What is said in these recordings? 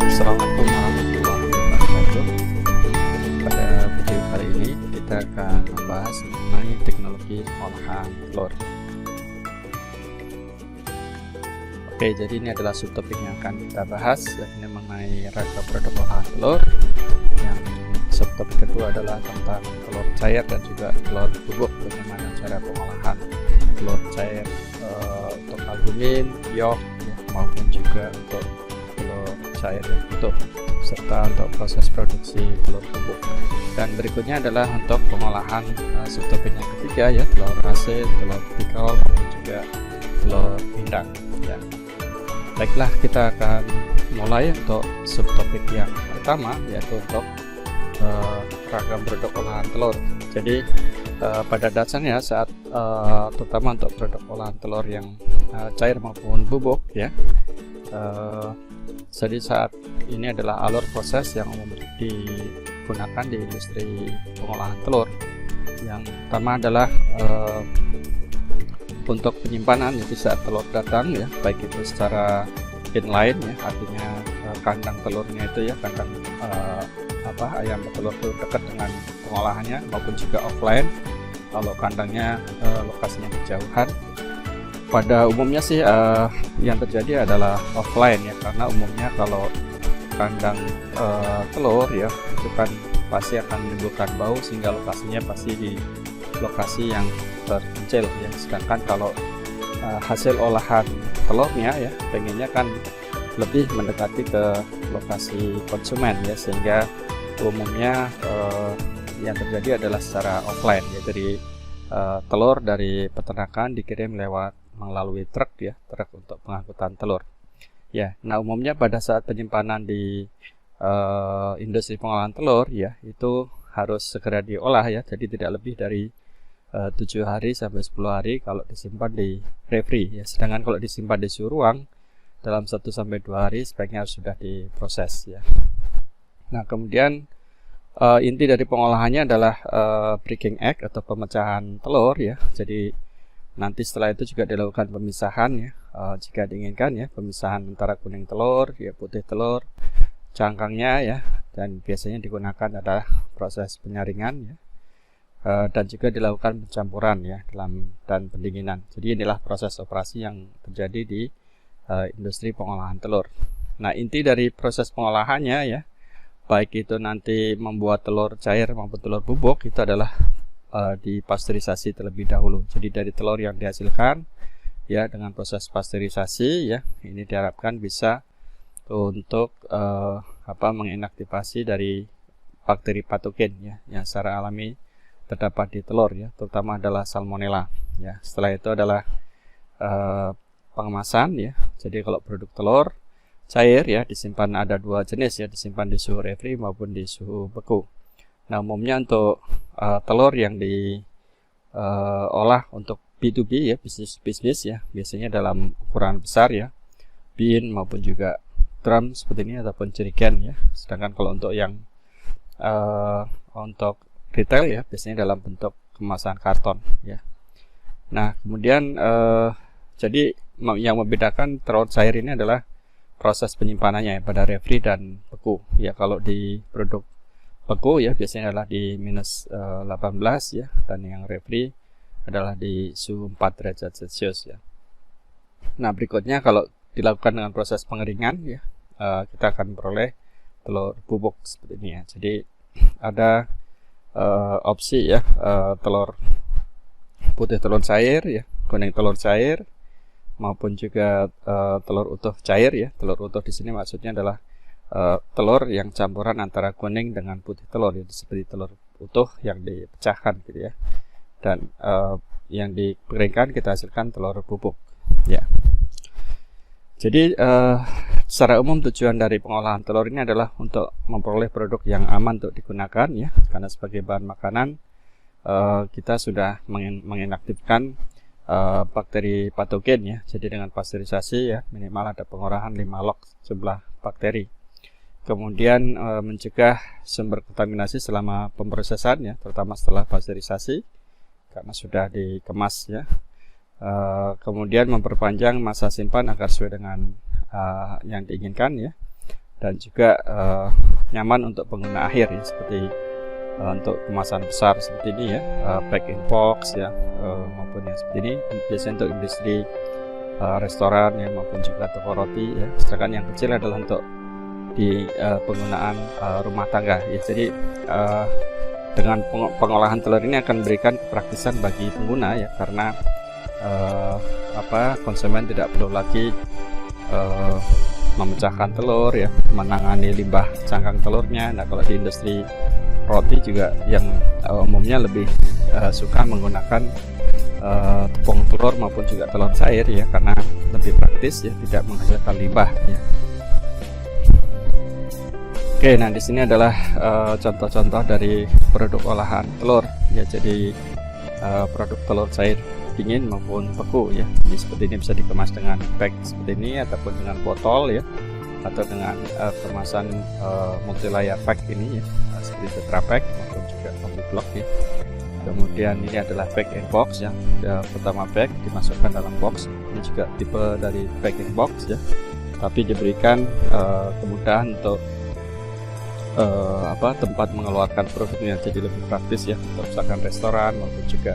Assalamualaikum warahmatullahi wabarakatuh. Pada video kali ini kita akan membahas mengenai teknologi olahan telur. Oke, jadi ini adalah subtopik yang akan kita bahas, yakni mengenai ragam produk olahan telur. Yang subtopik kedua adalah tentang telur cair dan juga telur bubuk, bagaimana cara pengolahan telur cair untuk albumin, yolk, maupun juga untuk telur cair yang utuh, serta untuk proses produksi telur bubuk. Dan berikutnya adalah untuk pengolahan subtopik yang ketiga, ya, telur asin, telur pickle, maupun juga telur pindang, ya. Baiklah, kita akan mulai untuk subtopik yang pertama, yaitu untuk ragam produk olahan telur. Jadi pada dasarnya saat terutama untuk produk olahan telur yang cair maupun bubuk, ya, jadi saat ini adalah alur proses yang umum digunakan di industri pengolahan telur. Yang pertama adalah untuk penyimpanan, jadi saat telur datang, ya, baik itu secara inline, ya, artinya kandang telurnya itu, ya, kandang ayam telur itu dekat dengan pengolahannya, maupun juga offline kalau kandangnya lokasinya kejauhan. Pada umumnya sih yang terjadi adalah offline, ya, karena umumnya kalau kandang telur, ya, itu kan pasti akan menimbulkan bau, sehingga lokasinya pasti di lokasi yang terpencil, ya. Sedangkan kalau hasil olahan telurnya, ya, pengennya kan lebih mendekati ke lokasi konsumen, ya, sehingga umumnya yang terjadi adalah secara offline, ya, dari telur dari peternakan dikirim melalui truk, ya, truk untuk pengangkutan telur, ya. Nah, umumnya pada saat penyimpanan di industri pengolahan telur, ya, itu harus segera diolah, ya, jadi tidak lebih dari 7 hari sampai 10 hari kalau disimpan di refri, ya. Sedangkan kalau disimpan di suhu ruang dalam 1 sampai 2 hari sebaiknya harus sudah diproses, ya. Nah, kemudian inti dari pengolahannya adalah breaking egg atau pemecahan telur, ya. Jadi nanti setelah itu juga dilakukan pemisahan, ya, jika diinginkan, ya, pemisahan antara kuning telur, ya, putih telur, cangkangnya, ya, dan biasanya digunakan adalah proses penyaringan, ya, dan juga dilakukan pencampuran, ya, dan pendinginan. Jadi inilah proses operasi yang terjadi di industri pengolahan telur. Nah, inti dari proses pengolahannya, ya, baik itu nanti membuat telur cair maupun telur bubuk, itu adalah dipasteurisasi terlebih dahulu. Jadi dari telur yang dihasilkan, ya, dengan proses pasteurisasi, ya, ini diharapkan bisa untuk menginaktivasi dari bakteri patogen, ya, yang secara alami terdapat di telur, ya, terutama adalah salmonella, ya. Setelah itu adalah pengemasan, ya. Jadi kalau produk telur cair, ya, disimpan ada 2 jenis, ya, disimpan di suhu refri maupun di suhu beku. Nah, umumnya untuk telur yang diolah untuk B2B, ya, bisnis, ya, biasanya dalam ukuran besar, ya, bin maupun juga drum seperti ini ataupun jerigen, ya. Sedangkan kalau untuk yang untuk retail, ya, biasanya dalam bentuk kemasan karton, ya. Nah, kemudian jadi yang membedakan telur cair ini adalah proses penyimpanannya, ya, pada refri dan beku, ya. Kalau di produk beku, ya, biasanya adalah di minus 18, ya, dan yang refri adalah di suhu 4 derajat Celcius, ya. Nah, berikutnya kalau dilakukan dengan proses pengeringan, ya, kita akan memperoleh telur bubuk seperti ini, ya. Jadi ada opsi, ya, telur putih telur cair, ya, kuning telur cair, maupun juga telur utuh cair, ya. Telur utuh di sini maksudnya adalah telur yang campuran antara kuning dengan putih telur, ya, seperti telur utuh yang dipecahkan, gitu, ya. Dan yang dikeringkan kita hasilkan telur bubuk, ya. Jadi secara umum tujuan dari pengolahan telur ini adalah untuk memperoleh produk yang aman untuk digunakan, ya, karena sebagai bahan makanan kita sudah menginaktifkan bakteri patogen, ya. Jadi dengan pasteurisasi, ya, minimal ada pengurahan 5 log jumlah bakteri. Kemudian mencegah sumber kontaminasi selama pemrosesan, ya, terutama setelah pasteurisasi karena sudah dikemas, ya. Kemudian memperpanjang masa simpan agar sesuai dengan yang diinginkan, ya. dan juga nyaman untuk pengguna akhir ya, seperti untuk kemasan besar seperti ini ya, pack in box ya, maupun yang seperti ini biasanya untuk industri restoran ya, maupun juga toko roti ya. Sedangkan yang kecil adalah untuk di penggunaan rumah tangga ya. Jadi dengan pengolahan telur ini akan memberikan kepraktisan bagi pengguna ya, karena konsumen tidak perlu lagi memecahkan telur ya, menangani limbah cangkang telurnya. Nah, kalau di industri roti juga yang umumnya lebih suka menggunakan tepung telur maupun juga telur cair ya, karena lebih praktis ya, tidak menghasilkan limbah ya. Oke, nah di sini adalah contoh-contoh dari produk olahan telur ya. Jadi produk telur cair dingin maupun beku ya. Jadi seperti ini bisa dikemas dengan pack seperti ini, ataupun dengan botol ya, atau dengan kemasan multi layer pack ini ya, seperti Tetra Pak maupun juga Combi Block ya. Kemudian ini adalah pack in box ya. Pertama pack dimasukkan dalam box. Ini juga tipe dari pack in box ya, tapi diberikan kemudahan untuk tempat mengeluarkan produknya, jadi lebih praktis ya untuk misalkan restoran maupun juga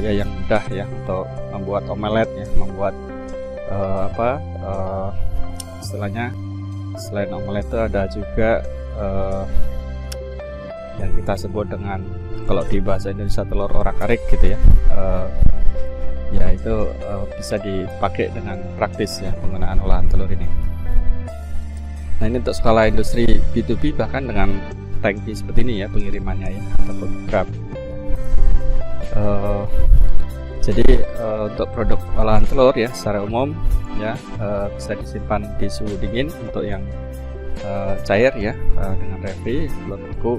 yang mudah ya untuk membuat omelet ya, membuat istilahnya selain omelet itu ada juga yang kita sebut dengan, kalau di bahasa Indonesia, telur orak-arik gitu ya. Itu bisa dipakai dengan praktis ya penggunaan olahan telur ini. Nah, ini untuk skala industri B2B, bahkan dengan tangki seperti ini ya pengirimannya ya, ataupun grab. Jadi untuk produk olahan telur ya secara umum ya bisa disimpan di suhu dingin untuk yang cair ya, dengan refri. Telur beku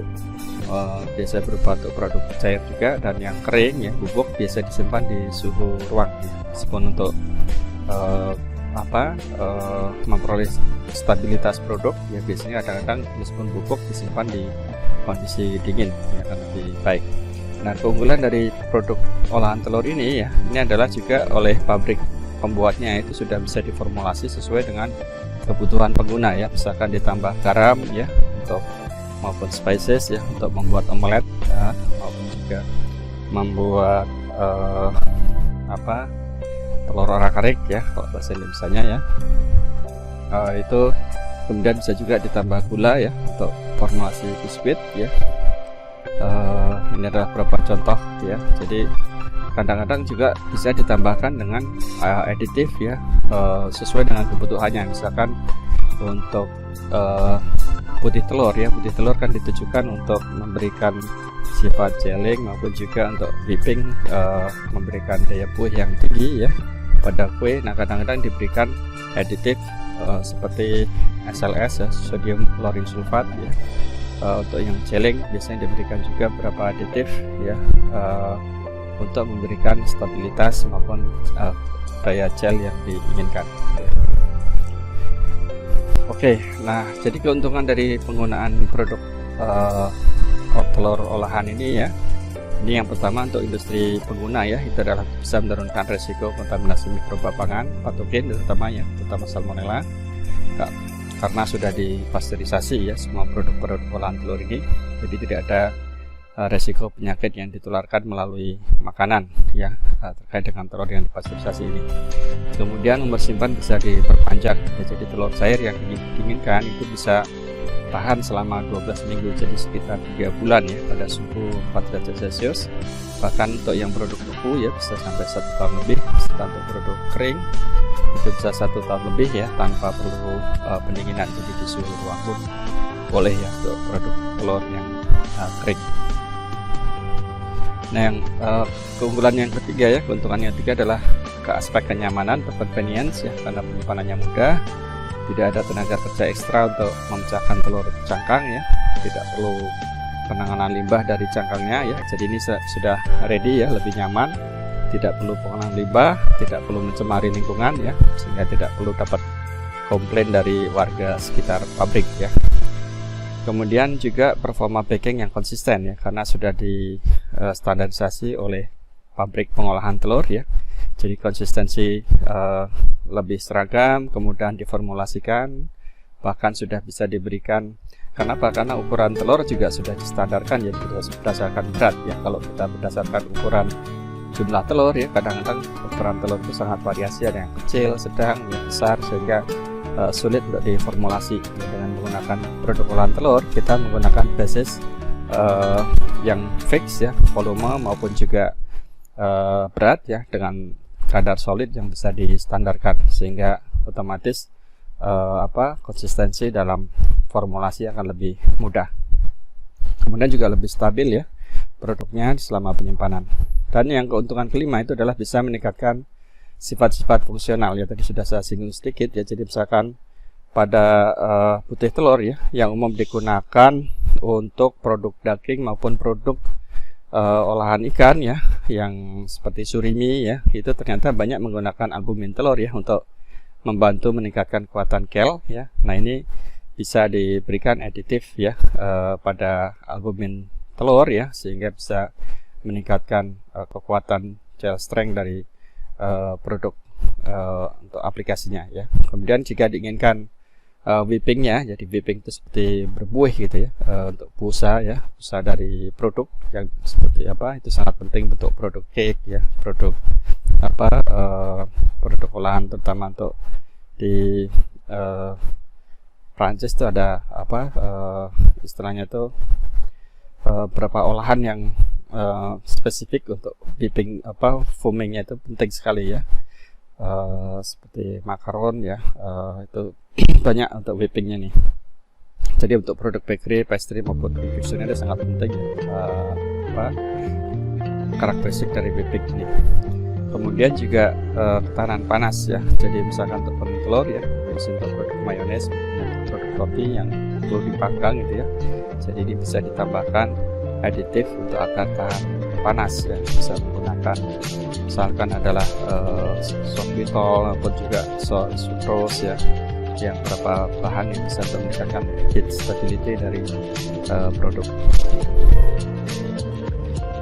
biasa berupa untuk produk cair juga, dan yang kering ya, bubuk, biasa disimpan di suhu ruang ya. Meskipun untuk memperoleh stabilitas produk ya, biasanya kadang-kadang meskipun bubuk disimpan di kondisi dingin ya, akan lebih baik. Nah, keunggulan dari produk olahan telur ini ya, ini adalah juga oleh pabrik pembuatnya itu sudah bisa diformulasi sesuai dengan kebutuhan pengguna ya. Misalkan ditambah garam ya untuk, maupun spices ya untuk membuat omelet ya, maupun juga membuat telur orak-arik ya kalau bahasa Indonesianya ya. Itu kemudian bisa juga ditambah gula ya untuk formulasi biskuit ya. Ini adalah beberapa contoh ya. Jadi kadang-kadang juga bisa ditambahkan dengan aditif ya, sesuai dengan kebutuhannya. Misalkan untuk putih telur ya, putih telur kan ditujukan untuk memberikan sifat gelling maupun juga untuk whipping, memberikan daya buih yang tinggi ya pada kue. Nah, kadang-kadang diberikan aditif seperti SLS ya, sodium lauryl sulfat ya. Untuk yang gelling biasanya diberikan juga beberapa aditif ya, untuk memberikan stabilitas maupun daya gel yang diinginkan. Oke, nah jadi keuntungan dari penggunaan produk telur olahan ini ya, ini yang pertama untuk industri pengguna ya, itu adalah bisa menurunkan resiko kontaminasi mikroba pangan, patogen terutama ya, terutama salmonella, karena sudah dipasteurisasi ya semua produk-produk olahan telur ini. Jadi tidak ada resiko penyakit yang ditularkan melalui makanan ya, terkait dengan telur yang dipasteurisasi ini. Kemudian umur simpan bisa diperpanjang ya, jadi telur cair yang diinginkan itu bisa tahan selama 12 minggu, jadi sekitar 3 bulan ya pada suhu 4 derajat Celcius. Bahkan untuk yang produk beku ya bisa sampai 1 tahun lebih. Serta untuk produk kering itu bisa 1 tahun lebih ya tanpa perlu pendinginan, jadi di suhu ruang pun boleh ya untuk produk telur yang kering. Nah, yang keunggulan yang ketiga ya, keuntungan yang ketiga adalah ke aspek kenyamanan atau convenience ya, karena penyimpanannya mudah, tidak ada tenaga kerja ekstra untuk memecahkan telur cangkang ya, tidak perlu penanganan limbah dari cangkangnya ya. Jadi ini sudah ready ya, lebih nyaman, tidak perlu penanganan limbah, tidak perlu mencemari lingkungan ya, sehingga tidak perlu dapat komplain dari warga sekitar pabrik ya. Kemudian juga performa packing yang konsisten ya, karena sudah di standarisasi oleh pabrik pengolahan telur ya. Jadi konsistensi lebih seragam, kemudian diformulasikan, bahkan sudah bisa diberikan. Kenapa? Karena ukuran telur juga sudah distandarkan, yaitu berdasarkan berat ya. Kalau kita berdasarkan ukuran jumlah telur ya, kadang-kadang ukuran telur itu sangat variasi, ada yang kecil, sedang, yang besar, sehingga sulit untuk diformulasi. Dengan menggunakan produk olahan telur, kita menggunakan basis yang fix ya, volume maupun juga berat ya, dengan kadar solid yang bisa distandarkan, sehingga otomatis konsistensi dalam formulasi akan lebih mudah. Kemudian juga lebih stabil ya produknya selama penyimpanan. Dan yang keuntungan kelima itu adalah bisa meningkatkan sifat-sifat fungsional ya, tadi sudah saya singgung sedikit ya. Jadi misalkan pada putih telur ya, yang umum digunakan untuk produk daging maupun produk olahan ikan ya, yang seperti surimi ya, itu ternyata banyak menggunakan albumin telur ya untuk membantu meningkatkan kekuatan gel ya. Nah, ini bisa diberikan aditif ya pada albumin telur ya, sehingga bisa meningkatkan kekuatan gel strength dari produk untuk aplikasinya ya. Kemudian jika diinginkan whippingnya, jadi whipping itu seperti berbuih gitu ya, untuk busa ya, busa dari produk yang seperti apa, itu sangat penting untuk produk cake ya, produk produk olahan, terutama untuk di Prancis itu ada istilahnya itu beberapa olahan yang spesifik untuk whipping foamingnya itu penting sekali ya, seperti makaron ya, itu banyak untuk whippingnya nih. Jadi untuk produk bakery, pastry maupun confectionery itu sangat penting ya, karakteristik dari whipping ini. Kemudian juga ketahanan panas ya. Jadi misalkan untuk kuning telur ya, untuk produk mayones, produk roti yang perlu dipanggang gitu ya. Jadi ini bisa ditambahkan aditif untuk agar tahan panas ya. Bisa menggunakan misalkan adalah sorbitol maupun juga sucrose ya, yang beberapa bahan yang bisa meningkatkan heat stability dari produk.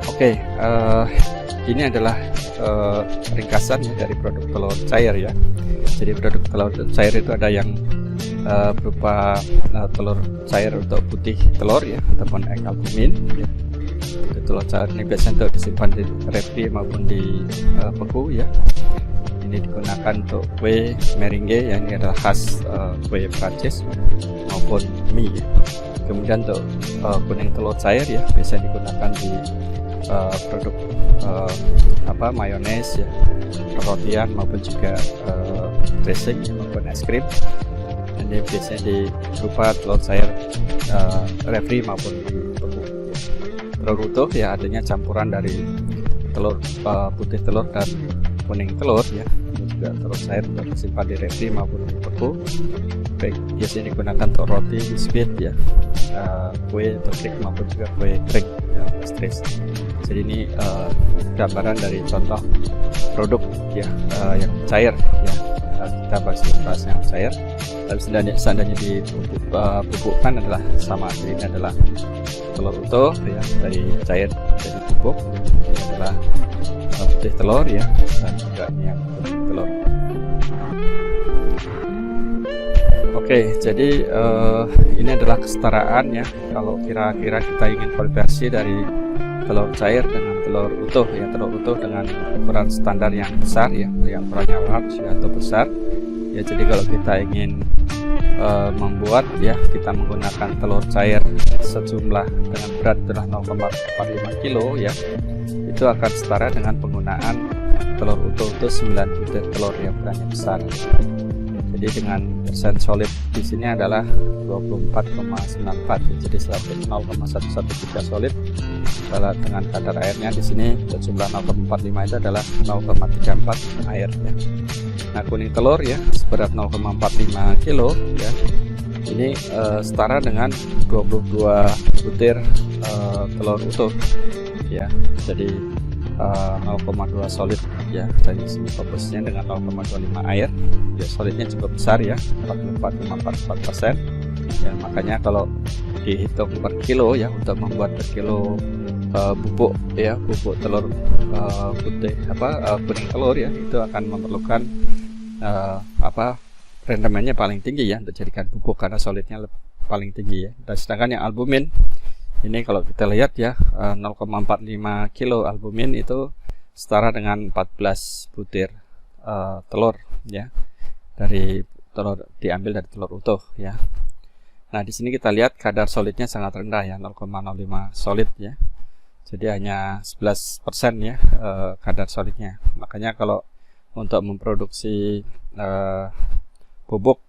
Oke, ini adalah ringkasan ya dari produk telur cair ya. Jadi produk telur cair itu ada yang berupa telur cair untuk putih telur ya, ataupun egg albumin ya. Telur cair ini biasanya untuk disimpan di refri maupun di beku ya. Ini digunakan untuk kue meringue yang ini adalah khas kue Prancis maupun mie ya. Kemudian untuk kuning telur cair ya, biasanya digunakan di produk mayones ya, rotian maupun juga dressing ya, maupun es krim. Ini biasanya berupa telur cair refri maupun di beku ya. Telur utuh ya, artinya campuran dari telur putih telur dan kuning telur ya. Ini juga telur cair untuk disimpan di refri maupun di beku. Baik, biasanya digunakan untuk roti, biskuit ya, kue atau cake maupun juga kue kering ya, pastries. Jadi ini gambaran dari contoh produk ya, yang cair ya. Kita bahas yang cair. Tapi seandainya dibubukkan adalah sama. Jadi ini adalah telur utuh ya, dari cair jadi bubuk. Ini adalah putih telur ya, dan juga ini yang putih telur. Oke, jadi ini adalah kesetaraan ya. Kalau kira-kira kita ingin konversi dari telur cair dengan telur utuh ya, telur utuh dengan ukuran standar yang besar ya, yang ukurannya large ya, atau besar ya. Jadi kalau kita ingin membuat ya, kita menggunakan telur cair sejumlah dengan berat adalah 0,45 kilo ya, itu akan setara dengan penggunaan telur utuh itu 9 butir telur yang ukurannya besar. Jadi dengan persen solid di sini adalah 24,94 ya. Jadi 0,113 solid adalah dengan kadar airnya di sini jumlah 0,45 itu adalah 0,34 air ya. Nah, kuning telur ya seberat 0,45 kilo ya, ini setara dengan 22 butir telur utuh ya. Jadi 0,2 solid ya, dari sini komposisinya dengan 0,25 air ya, solidnya cukup besar ya, 44,44% ya. Makanya kalau dihitung per kilo ya, untuk membuat per kilo bubuk ya, bubuk telur putih kuning telur ya, itu akan memerlukan rendemennya paling tinggi ya untuk jadikan pupuk karena solidnya paling tinggi ya. Dan sedangkan yang albumin ini kalau kita lihat ya 0,45 kilo albumin itu setara dengan 14 butir telur ya, dari telur diambil dari telur utuh ya. Nah di sini kita lihat kadar solidnya sangat rendah ya, 0,05 solid ya. Jadi hanya 11% ya kadar solidnya. Makanya kalau untuk memproduksi bubuk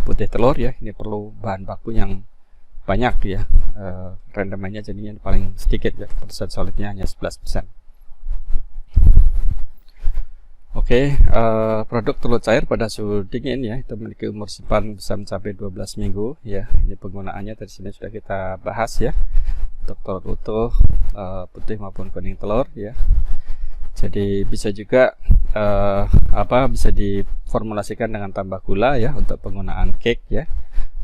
putih telur ya, ini perlu bahan baku yang banyak ya. Rendemennya jadinya paling sedikit ya, persen solidnya hanya 11%. Oke, produk telur cair pada suhu dingin ya, itu memiliki umur simpan bisa mencapai 12 minggu ya. Ini penggunaannya dari sini sudah kita bahas ya, untuk telur utuh, putih maupun kuning telur ya. Jadi bisa juga bisa diformulasikan dengan tambah gula ya untuk penggunaan cake ya,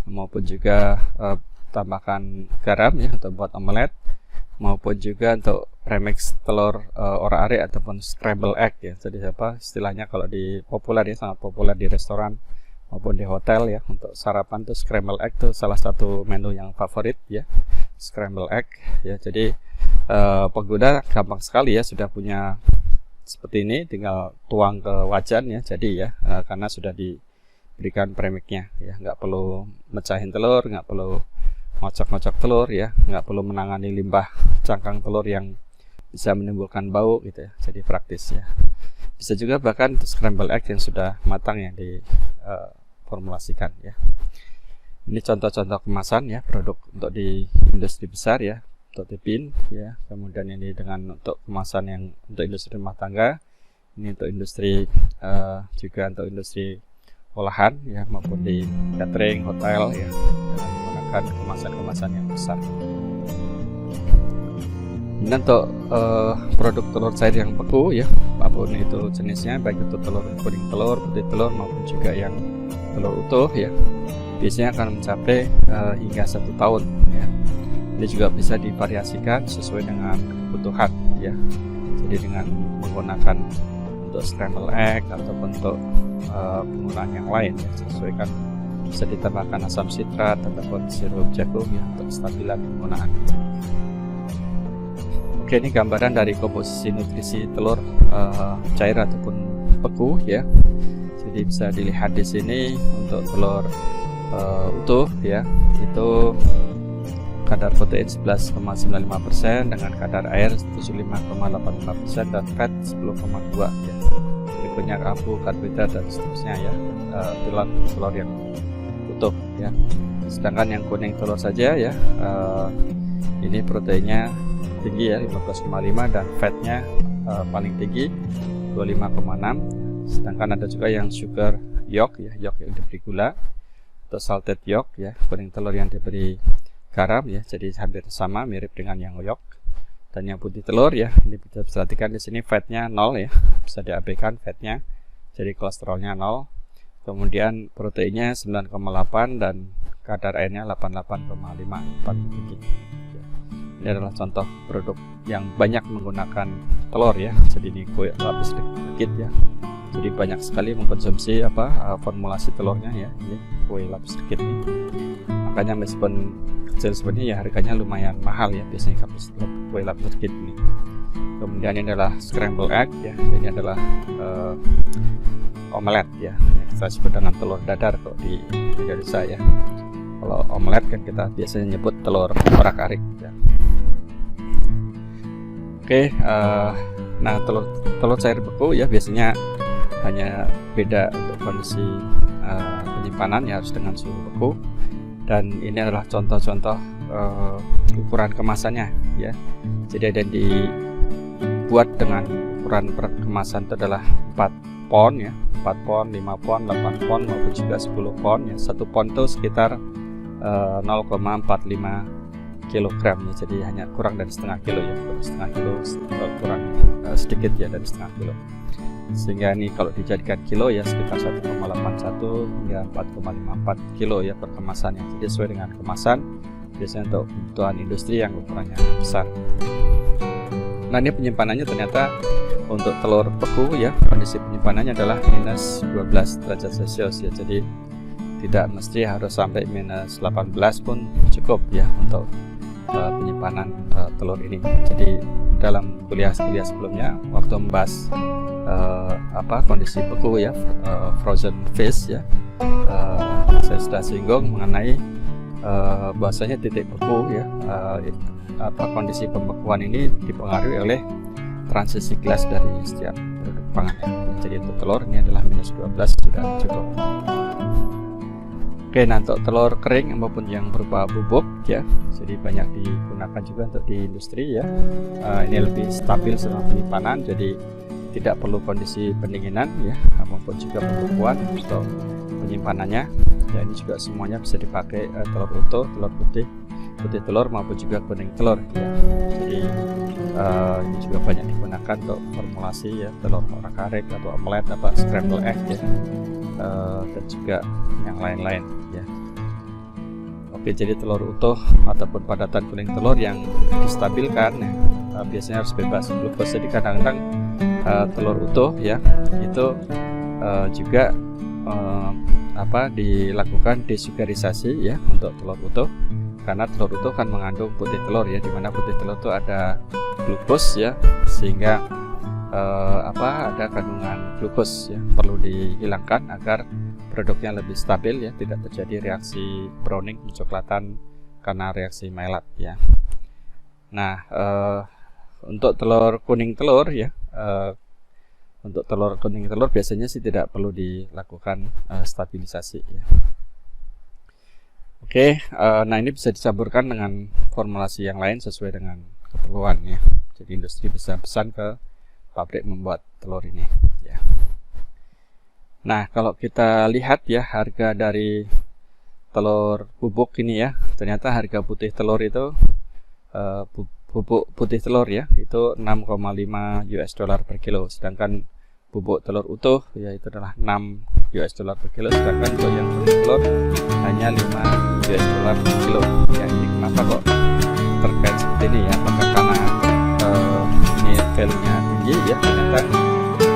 maupun juga tambahkan garam ya untuk buat omelet, maupun juga untuk premix telur orak-arik ataupun scramble egg ya. Jadi istilahnya kalau di populer ya, sangat populer di restoran maupun di hotel ya, untuk sarapan tuh scramble egg tuh salah satu menu yang favorit ya, scramble egg ya. Jadi pengguna gampang sekali ya, sudah punya seperti ini, tinggal tuang ke wajan ya, jadi ya karena sudah diberikan premixnya ya, nggak perlu mecahin telur, nggak perlu ngocok-ngocok telur ya, nggak perlu menangani limbah cangkang telur yang bisa menimbulkan bau gitu ya. Jadi praktis ya. Bisa juga bahkan scramble egg yang sudah matang yang diformulasikan ya. Ini contoh-contoh kemasan ya, produk untuk di industri besar ya, untuk tipping ya. Kemudian ini dengan untuk kemasan yang untuk industri rumah tangga, ini untuk industri juga untuk industri olahan ya, maupun di catering, hotel ya, menggunakan kemasan-kemasan yang besar. Ini untuk produk telur cair yang beku ya, apapun itu jenisnya, baik itu telur kuning telur, putih telur, maupun juga yang telur utuh ya, biasanya akan mencapai hingga 1 tahun ya. Ini juga bisa divariasikan sesuai dengan kebutuhan ya. Jadi dengan menggunakan untuk scramble egg ataupun untuk penggunaan yang lain ya, sesuaikan, bisa ditambahkan asam sitrat ataupun sirup jagung ya untuk kestabilan penggunaan. Oke, ini gambaran dari komposisi nutrisi telur cair ataupun beku ya. Jadi bisa dilihat di sini untuk telur utuh ya, itu kadar protein 11,95% dengan kadar air 75,85% dan fat 10,2 ya. Berikutnya karbo, karbohidrat dan seterusnya ya. Telur yang utuh ya. Sedangkan yang kuning telur saja ya, ini proteinnya tinggi ya, 15,5, dan fatnya paling tinggi 25,6. Sedangkan ada juga yang sugar yolk ya, yolk yang diberi gula, atau salted yolk ya, kuning telur yang diberi garam ya, jadi hampir sama, mirip dengan yang yolk. Dan yang putih telur ya, ini bisa perhatikan di sini fatnya 0 ya, bisa diabaikan fatnya, jadi kolesterolnya 0. Kemudian proteinnya 9,8 dan kadar airnya 88,5, paling tinggi. Ini adalah contoh produk yang banyak menggunakan telur ya. Jadi ini kue lapis legit ya. Jadi banyak sekali mengkonsumsi formulasi telurnya ya. Ini kue lapis legit ini. Makanya meskipun kecil sebenarnya ya, harganya lumayan mahal ya biasanya kue lapis legit ini. Kemudian ini adalah scramble egg ya. Ini adalah omelet ya. Kita sebut dengan telur dadar kalau di Indonesia ya. Kalau omelet kan kita biasanya nyebut telur orak-arik ya. Oke, nah telur cair beku ya biasanya hanya beda untuk kondisi penyimpanan ya, harus dengan suhu beku. Dan ini adalah contoh-contoh ukuran kemasannya ya. Jadi ada yang dibuat dengan ukuran per kemasan itu adalah 4 pon ya, 4 pon, 5 pon, 8 pon maupun juga 10 pon ya. 1 pon itu sekitar 0,45 kilogram ya, jadi hanya kurang dari setengah kilo ya, setengah kilo kurang sedikit ya dari setengah kilo. Sehingga ini kalau dijadikan kilo ya sekitar 1,81 hingga 4,54 kilo ya per kemasannya. Jadi sesuai dengan kemasan, biasanya untuk kebutuhan industri yang ukurannya besar. Nah, ini penyimpanannya ternyata untuk telur beku ya, kondisi penyimpanannya adalah minus 12 derajat Celcius ya. Jadi tidak mesti harus sampai minus 18 pun cukup ya untuk penyimpanan telur ini. Jadi dalam kuliah sebelumnya waktu membahas kondisi beku ya, frozen fish ya, saya sudah singgung mengenai bahwasanya titik beku ya, kondisi pembekuan ini dipengaruhi oleh transisi gelas dari setiap produk pangan ya. Jadi untuk telur ini adalah minus 12 sudah cukup. Oke, nah untuk telur kering maupun yang berupa bubuk ya, jadi banyak digunakan juga untuk di industri ya. Ini lebih stabil selama penyimpanan, jadi tidak perlu kondisi pendinginan ya, maupun juga pembekuan untuk penyimpanannya. Ya, ini juga semuanya bisa dipakai telur utuh, telur putih telur maupun juga kuning telur ya. Jadi ini juga banyak digunakan untuk formulasi ya, telur orak-arik atau omelet scramble egg ya, dan juga yang lain-lain ya. Oke, jadi telur utuh ataupun padatan kuning telur yang distabilkan ya, biasanya harus bebas glukos. Jadi kadang-kadang telur utuh ya itu juga dilakukan desugarisasi ya untuk telur utuh, karena telur utuh kan mengandung putih telur ya, dimana putih telur itu ada glukos ya, sehingga ada kandungan glukos ya, perlu dihilangkan agar produknya lebih stabil ya, tidak terjadi reaksi browning kecoklatan karena reaksi Maillard ya. Nah, untuk telur kuning telur ya, untuk telur kuning telur biasanya sih tidak perlu dilakukan stabilisasi ya. Oke, nah ini bisa dicampurkan dengan formulasi yang lain sesuai dengan keperluan ya. Jadi industri bisa pesan ke pabrik membuat telur ini ya. Nah, kalau kita lihat ya harga dari telur bubuk ini ya, ternyata harga putih telur itu bubuk putih telur ya itu 6,5 US dollar per kilo, sedangkan bubuk telur utuh ya itu adalah 6 US dollar per kilo, sedangkan untuk yang kuning telur hanya 5 US dollar per kilo ya. Ini kenapa kok terkait seperti ini ya? Apakah karena ini value-nya tinggi ya? Ternyata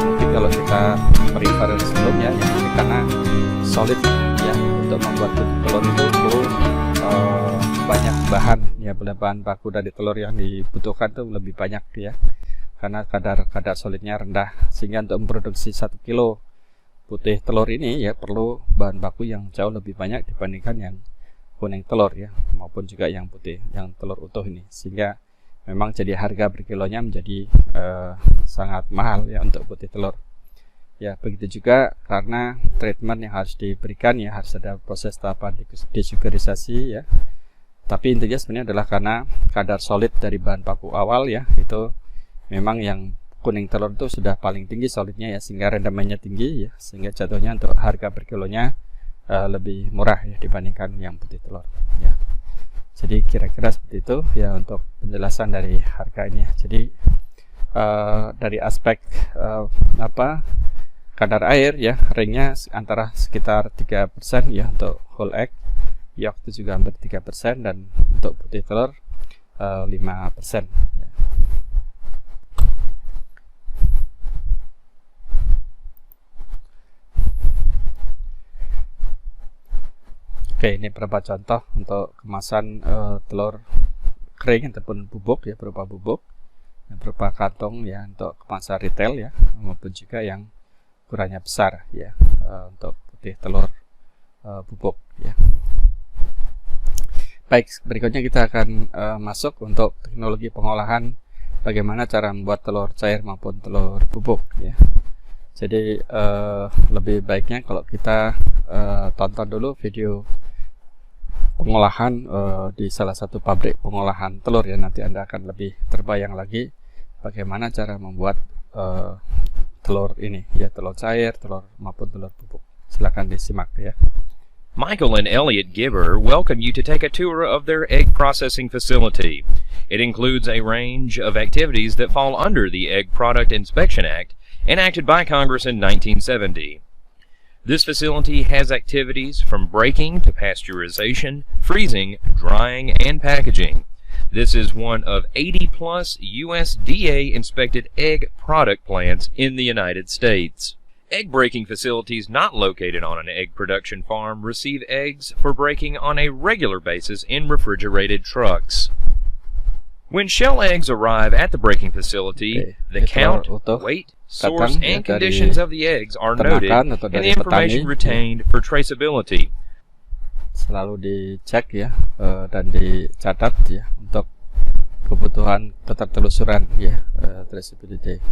mungkin kalau kita refer sebelumnya ya, ini karena solid ya, untuk membuat telur itu perlu banyak bahan ya, bahan baku dari telur yang dibutuhkan itu lebih banyak ya, karena kadar solidnya rendah, sehingga untuk memproduksi 1 kilo putih telur ini ya perlu bahan baku yang jauh lebih banyak dibandingkan yang kuning telur ya, maupun juga yang putih, yang telur utuh ini, sehingga memang jadi harga per kilonya menjadi sangat mahal ya untuk putih telur ya. Begitu juga karena treatment yang harus diberikan ya, harus ada proses tahapan desugarisasi ya. Tapi intinya sebenarnya adalah karena kadar solid dari bahan baku awal ya, itu memang yang kuning telur itu sudah paling tinggi solidnya ya, sehingga rendemennya tinggi ya, sehingga jatuhnya untuk harga per kilonya lebih murah ya dibandingkan yang putih telur ya. Jadi kira-kira seperti itu ya untuk penjelasan dari harga ini ya. Jadi dari aspek kadar air ya, ringnya antara sekitar 3% ya untuk whole egg, yolk itu juga hampir 3%, dan untuk putih telur 5% ya. Oke, ini beberapa contoh untuk kemasan telur kering ataupun bubuk ya, berupa bubuk yang berupa kantong ya untuk kemasan retail ya, maupun juga yang ukurannya besar ya, untuk putih telur bubuk ya. Baik, berikutnya kita akan masuk untuk teknologi pengolahan, bagaimana cara membuat telur cair maupun telur bubuk ya. Jadi lebih baiknya kalau kita tonton dulu video pengolahan di salah satu pabrik pengolahan telur ya, nanti Anda akan lebih terbayang lagi bagaimana cara membuat telur ini ya, telur cair, telur maupun telur bubuk. Silakan disimak ya. Michael and Elliot Gibber welcome you to take a tour of their egg processing facility. It includes a range of activities that fall under the Egg Product Inspection Act, enacted by Congress in 1970. This facility has activities from breaking to pasteurization, freezing, drying, and packaging. This is one of 80 plus USDA inspected egg product plants in the United States. Egg breaking facilities not located on an egg production farm receive eggs for breaking on a regular basis in refrigerated trucks. When shell eggs arrive at the breaking facility, the count, weight, source, and conditions of the eggs are noted and the information retained for traceability. Selalu dicek ya dan dicatat ya untuk kebutuhan ketertelusuran ya, traceability.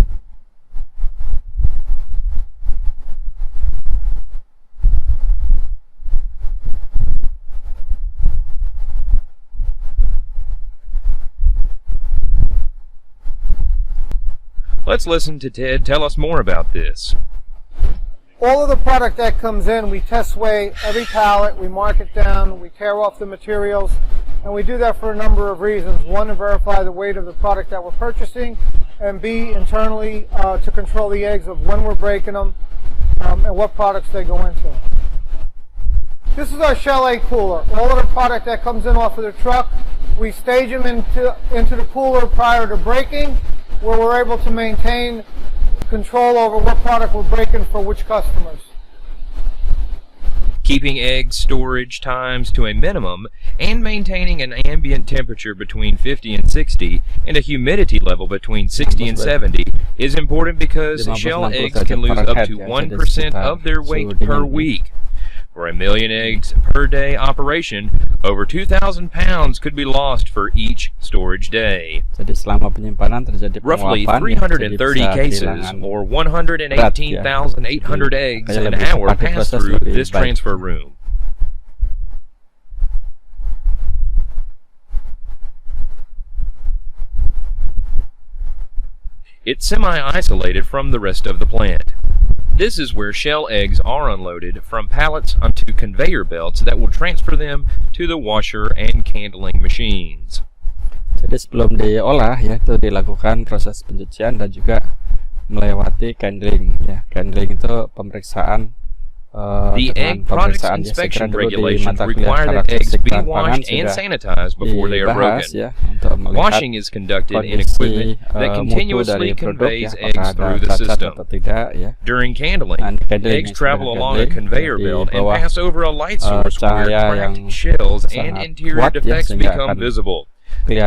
Let's listen to Ted tell us more about this. All of the product that comes in, we test weigh every pallet, we mark it down, we tear off the materials, and we do that for a number of reasons. One, to verify the weight of the product that we're purchasing, and B, internally to control the eggs of when we're breaking them and what products they go into. This is our shell egg cooler. All of the product that comes in off of the truck, we stage them into the cooler prior to breaking, where we're able to maintain control over what product we're breaking for which customers. Keeping egg storage times to a minimum and maintaining an ambient temperature between 50 and 60 and a humidity level between 60 and 70 is important because shell eggs can lose up to 1% of their weight per week. For 1 million eggs per day operation, over 2,000 pounds could be lost for each storage day. Jadi selama penyimpanan terjadi Roughly penguapan, 330 cases, or 118,800 eggs an hour pass through this transfer room. It's semi-isolated from the rest of the plant. This is where shell eggs are unloaded from pallets onto conveyor belts that will transfer them to the washer and candling machines. Jadi sebelum diolah ya, itu dilakukan proses pencucian dan juga melewati candling ya. Candling itu pemeriksaan The egg products inspection regulations require that eggs be washed and sanitized before they are broken. Washing is conducted in equipment that continuously conveys eggs through the system. During candling, eggs travel along a conveyor belt and pass over a light source where cracked shells and interior defects become visible. The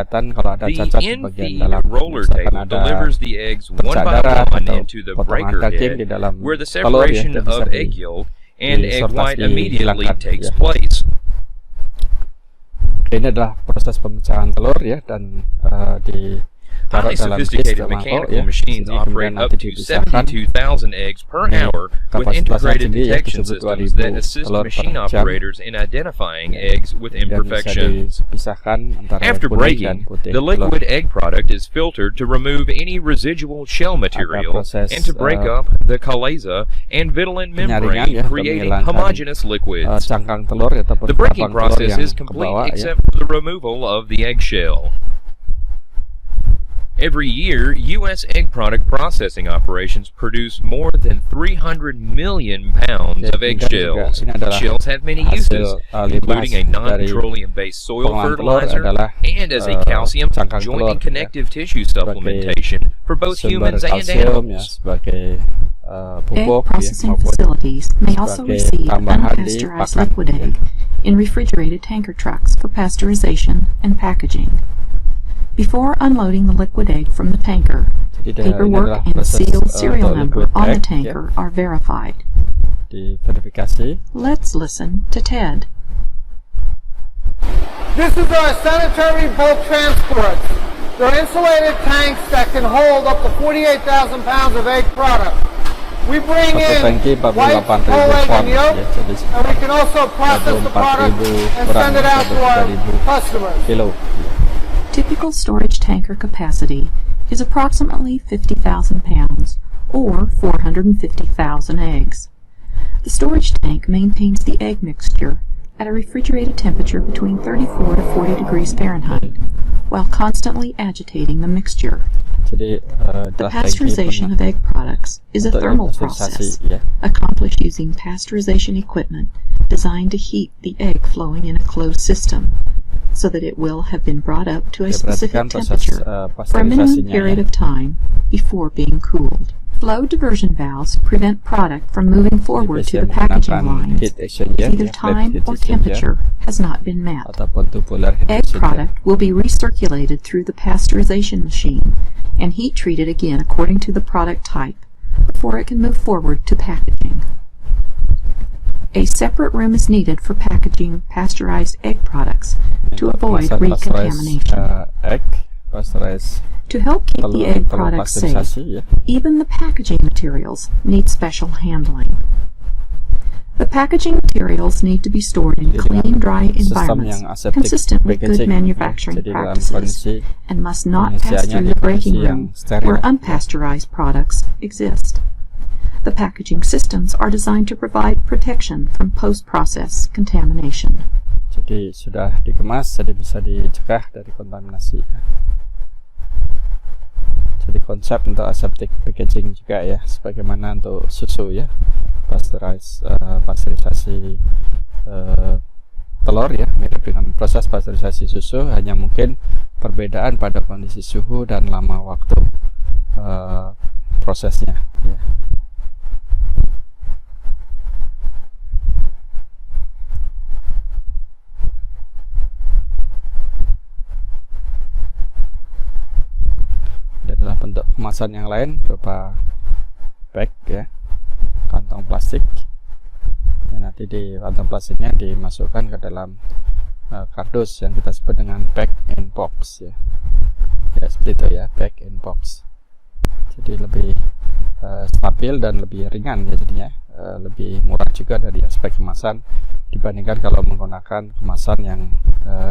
in-feed roller table delivers the eggs one by one into the breaker head, where the separation of egg yolk and egg white immediately takes place. Ini adalah proses pemecahan telur ya, dan Highly sophisticated mechanical machines operate up to 72,000 eggs per hour with integrated detection systems that assist machine operators in identifying eggs with imperfections. After breaking, the liquid egg product is filtered to remove any residual shell material and to break up the chalaza and vitelline membrane, creating homogeneous liquids. The breaking process is complete except for the removal of the eggshell. Every year, U.S. egg product processing operations produce more than 300 million pounds of eggshells. Shells have many uses, including a non-petroleum-based soil fertilizer and as a calcium joint and connective tissue supplementation for both humans and animals. Egg processing facilities may also receive unpasteurized liquid egg in refrigerated tanker trucks for pasteurization and packaging. Before unloading the liquid egg from the tanker, paperwork and sealed serial number on the tanker are verified. Let's listen to Ted. This is our sanitary bulk transports. They're insulated tanks that can hold up to 48,000 pounds of egg product. We bring in white, whole egg, and yolk, and we can also process the product and send it out to our customers. Typical storage tanker capacity is approximately 50,000 pounds, or 450,000 eggs. The storage tank maintains the egg mixture at a refrigerated temperature between 34 to 40 degrees Fahrenheit, while constantly agitating the mixture. The pasteurization of egg products is a thermal process accomplished using pasteurization equipment designed to heat the egg flowing in a closed system. so that it will have been brought up to a Ya, specific perhatikan proses temperature for a minimum pasteurisasinya period ya. of time before being cooled. Flow diversion valves prevent product from moving forward to the packaging lines heat exchanger, if either ya, plate time heat or exchanger, temperature has not been met. ataupun tubular heat Egg exchanger. product will be recirculated through the pasteurization machine and heat treated again according to the product type before it can move forward to packaging. A separate room is needed for packaging pasteurized egg products to avoid Kemasan recontamination. egg, pasteurized To help keep the egg telur products safe, pasteurisasi ya. even the packaging materials need special handling. The packaging materials need to be stored in Jadi clean, dengan dry sistem environments yang aseptic consistent with good packaging, ya. manufacturing Jadi dalam practices kondisi and must not pass pengisiannya through di the breaking kondisi yang room steril. where unpasteurized products exist. The packaging systems are designed to provide protection from post-process contamination. Jadi sudah dikemas, jadi bisa dicegah dari kontaminasi. Jadi konsep untuk aseptic packaging juga ya, sebagaimana untuk susu ya, pasteurisasi telur ya, mirip dengan proses pasteurisasi susu, hanya mungkin perbedaan pada kondisi suhu dan lama waktu prosesnya. Ya. Adalah bentuk kemasan yang lain berupa bag ya, kantong plastik ya, nanti di kantong plastiknya dimasukkan ke dalam kardus yang kita sebut dengan bag in box ya, seperti itu ya, bag in box. Jadi lebih stabil dan lebih ringan ya, jadinya lebih murah juga dari aspek kemasan dibandingkan kalau menggunakan kemasan yang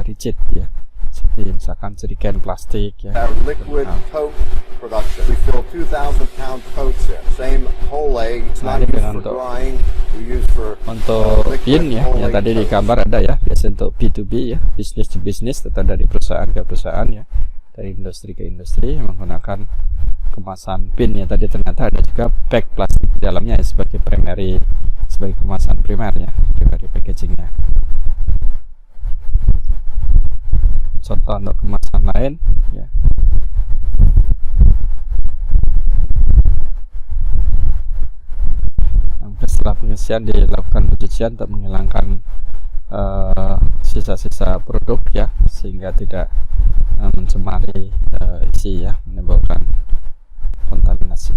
rigid ya, seperti misalkan jerigen plastik ya. Liquid tote production. We fill 2,000-pound totes in. Same whole egg. It's Nah, not ini used dengan for untuk drying. We use for Untuk liquid bin ya, whole yang egg tadi di totes. gambar ada ya, biasa untuk B2B ya, bisnis to bisnis, atau dari perusahaan ke perusahaan ya, dari industri ke industri menggunakan kemasan bin ya. Tadi ternyata ada juga bag plastik di dalamnya ya, sebagai primary, sebagai kemasan primer ya, primary packagingnya. Contoh untuk kemasan lain ya. Setelah pengisian dilakukan pencucian untuk menghilangkan sisa-sisa produk ya, sehingga tidak mencemari isi ya, menimbulkan kontaminasi.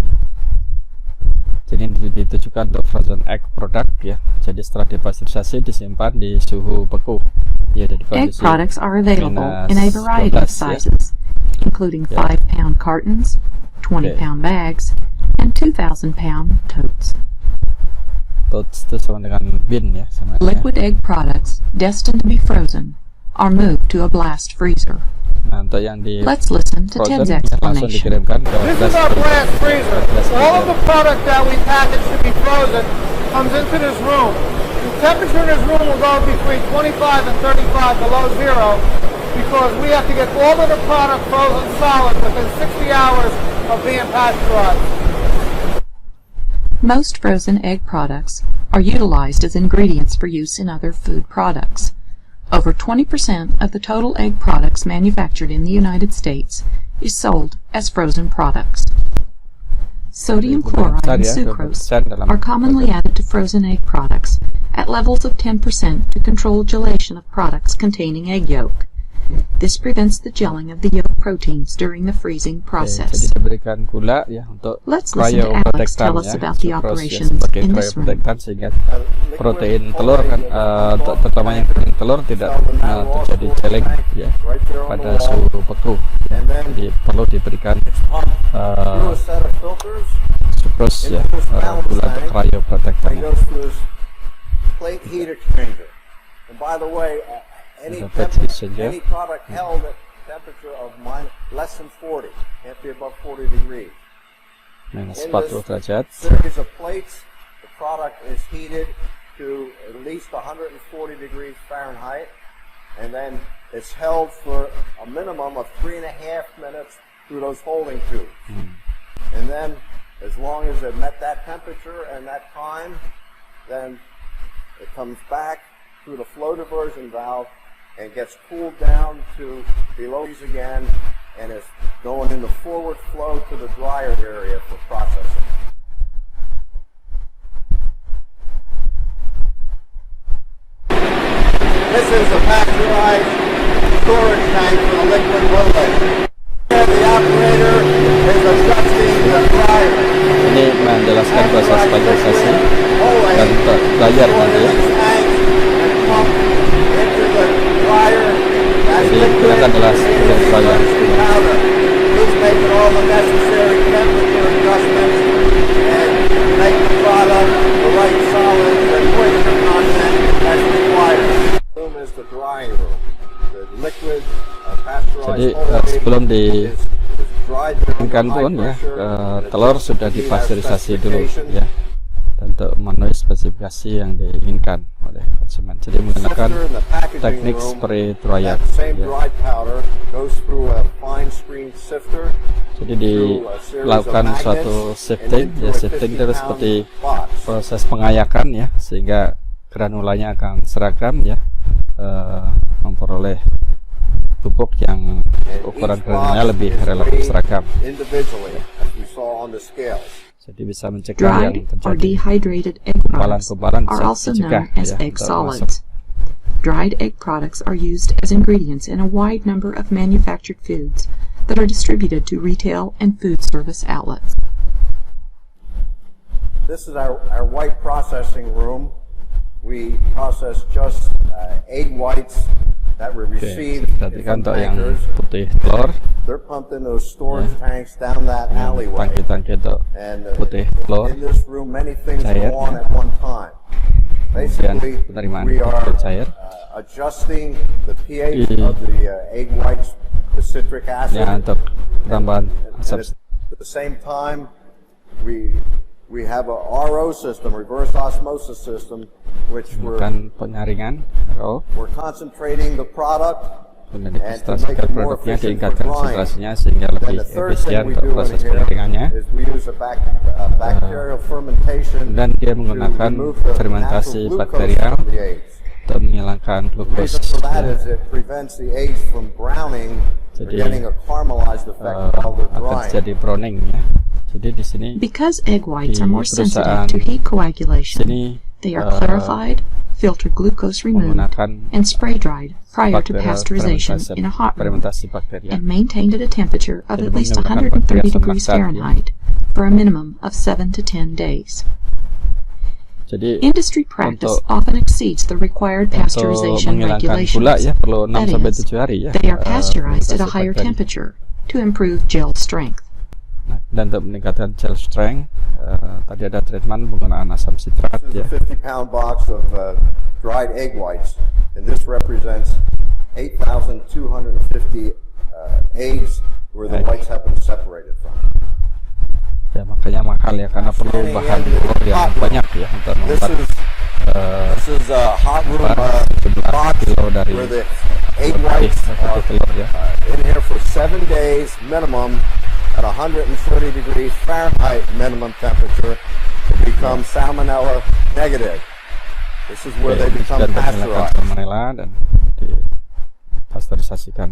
Jadi ini ditujukan untuk frozen egg product ya. Jadi setelah dipasteurisasi disimpan di suhu beku ya, jadi Egg kondisi products are available minus in a variety of 12 ya. sizes, including Yeah. 5-pound cartons, 20-pound bags, and 2,000-pound totes. Totes itu sama dengan bin ya, sama ya. Liquid egg products destined to be frozen are moved to a blast freezer. Nah, untuk yang di Let's listen to frozen Ted's ya, langsung explanation. dikirimkan ke This is our blast freezer. All of the product that we package to be frozen comes into this room. The temperature in this room will go between 25 and 35 below zero because we have to get all of the product frozen solid within 60 hours of being pasteurized. Most frozen egg products are utilized as ingredients for use in other food products. Over 20% of the total egg products manufactured in the United States is sold as frozen products. Sodium chloride and sucrose are commonly added to frozen egg products at levels of 10% to control gelation of products containing egg yolk. This prevents the gelling of the yolk proteins during the freezing Jadi process. diberikan gula ya untuk Let's listen to Alex tell us about the operations sebagai in this room. cryoprotectant, sehingga protein telur kan terutama yang protein telur tidak terjadi geleng ya pada suhu beku ya. Jadi perlu diberikan Through a set of filters, sucrose ya, gula untuk cryoprotectant it ya. goes through this plate heat exchanger. And by the way, any The plate heat exchanger. any product held at temperature of less than 40, can't be above 40 degrees. Minus In 40 this derajat. series of plates, the product is heated to at least 140 degrees Fahrenheit, and then it's held for a minimum of 3.5 minutes through those holding tubes. And then, as long as it met that temperature and that time, then it comes back through the flow diversion valve and gets cooled down to below these again, and is going in the forward flow to the dryer area for processing. This is a pasteurized storage tank for the liquid willet. The operator is adjusting the dryer. Ini menjelaskan proses pasteurisasi dan dryer nanti ya. Jadi kita adalah dryer. He's making all the necessary temperature adjustments and make the product the right solids and moisture content as required. Room is the drying room. The liquid Jadi pasteurized sebelum is dried diinginkan pun ya, telur sudah dipasteurisasi dulu ya, untuk memenuhi spesifikasi yang diinginkan oleh konsumen. Jadi menggunakan teknik spray dryer. Ya. Jadi dilakukan suatu sifting, ya sifting itu seperti proses pengayakan ya, sehingga granulanya akan seragam ya, memperoleh pupuk yang ukuran granulanya lebih relatif seragam. Jadi bisa mencegah yang Dried or terjadi dehydrated egg products kumpalan-kumpalan are bisa also dicegah known as ya, egg untuk masuk. solids. Dried egg products are used as ingredients in a wide number of manufactured foods that are distributed to retail and food service outlets. This is our white processing room. We process just egg whites that we receive Tadi kan from untuk yang tankers. putih telur, They're pumped in those storage tanks down that alleyway. tangki-tangki untuk And putih telur, in this room, many things cair, go on at one time. kemudian Basically, penerimaan we are pupuk cair. adjusting the pH of the egg whites, the citric acid. Ya, untuk penambahan And asap. at the same time, we have a RO system, reverse osmosis system, which Bukan penyaringan, we're concentrating the product. kemudian And to dikonsentrasikan make it more produknya, efficient for ditingkatkan drying. konsentrasinya sehingga And lebih the third efisien thing we untuk do in proses here penyaringannya. is we use a bacterial fermentation Dan dia to menggunakan remove the fermentasi natural glucose bakterial from the eggs. untuk menghilangkan The glukos. reason for that Ya. is it prevents the eggs from browning or Jadi, getting a caramelized effect while they're akan drying. terjadi browning ya. Jadi di sini Because egg whites di are more sensitive perusahaan to heat coagulation, sini they are clarified, filter glucose removed, menggunakan and spray dried prior to bakterial pasteurization in a hot room fermentasi bakteria. and maintained at a temperature of Jadi at least menggunakan 130 bakteria degrees semaksat, ya. Fahrenheit for a minimum of 7 to 10 days. Jadi Industry practice untuk- often exceeds the required untuk pasteurization menghilangkan gula regulations. ya perlu 6 That sampai is, 7 hari ya. They are pasteurized at a fermentasi higher bakteri. temperature to improve gel strength. Nah, dan untuk meningkatkan gel strength, tadi ada treatment penggunaan asam sitrat This is ya. a 50-pound box of dried egg whites, and this represents 8,250 eggs where the Right. whites have been separated from. Ya makanya mahal ya karena perlu bahan telur yang banyak ya untuk This membuat is a hot room jumlah box kilo dari where the egg putih whites are telur ya. in here for 7 days minimum at 130 degrees Fahrenheit minimum temperature to become salmonella negative. This is where they become dan menghilangkan pasteurized. salmonella dan dipasteurisasikan.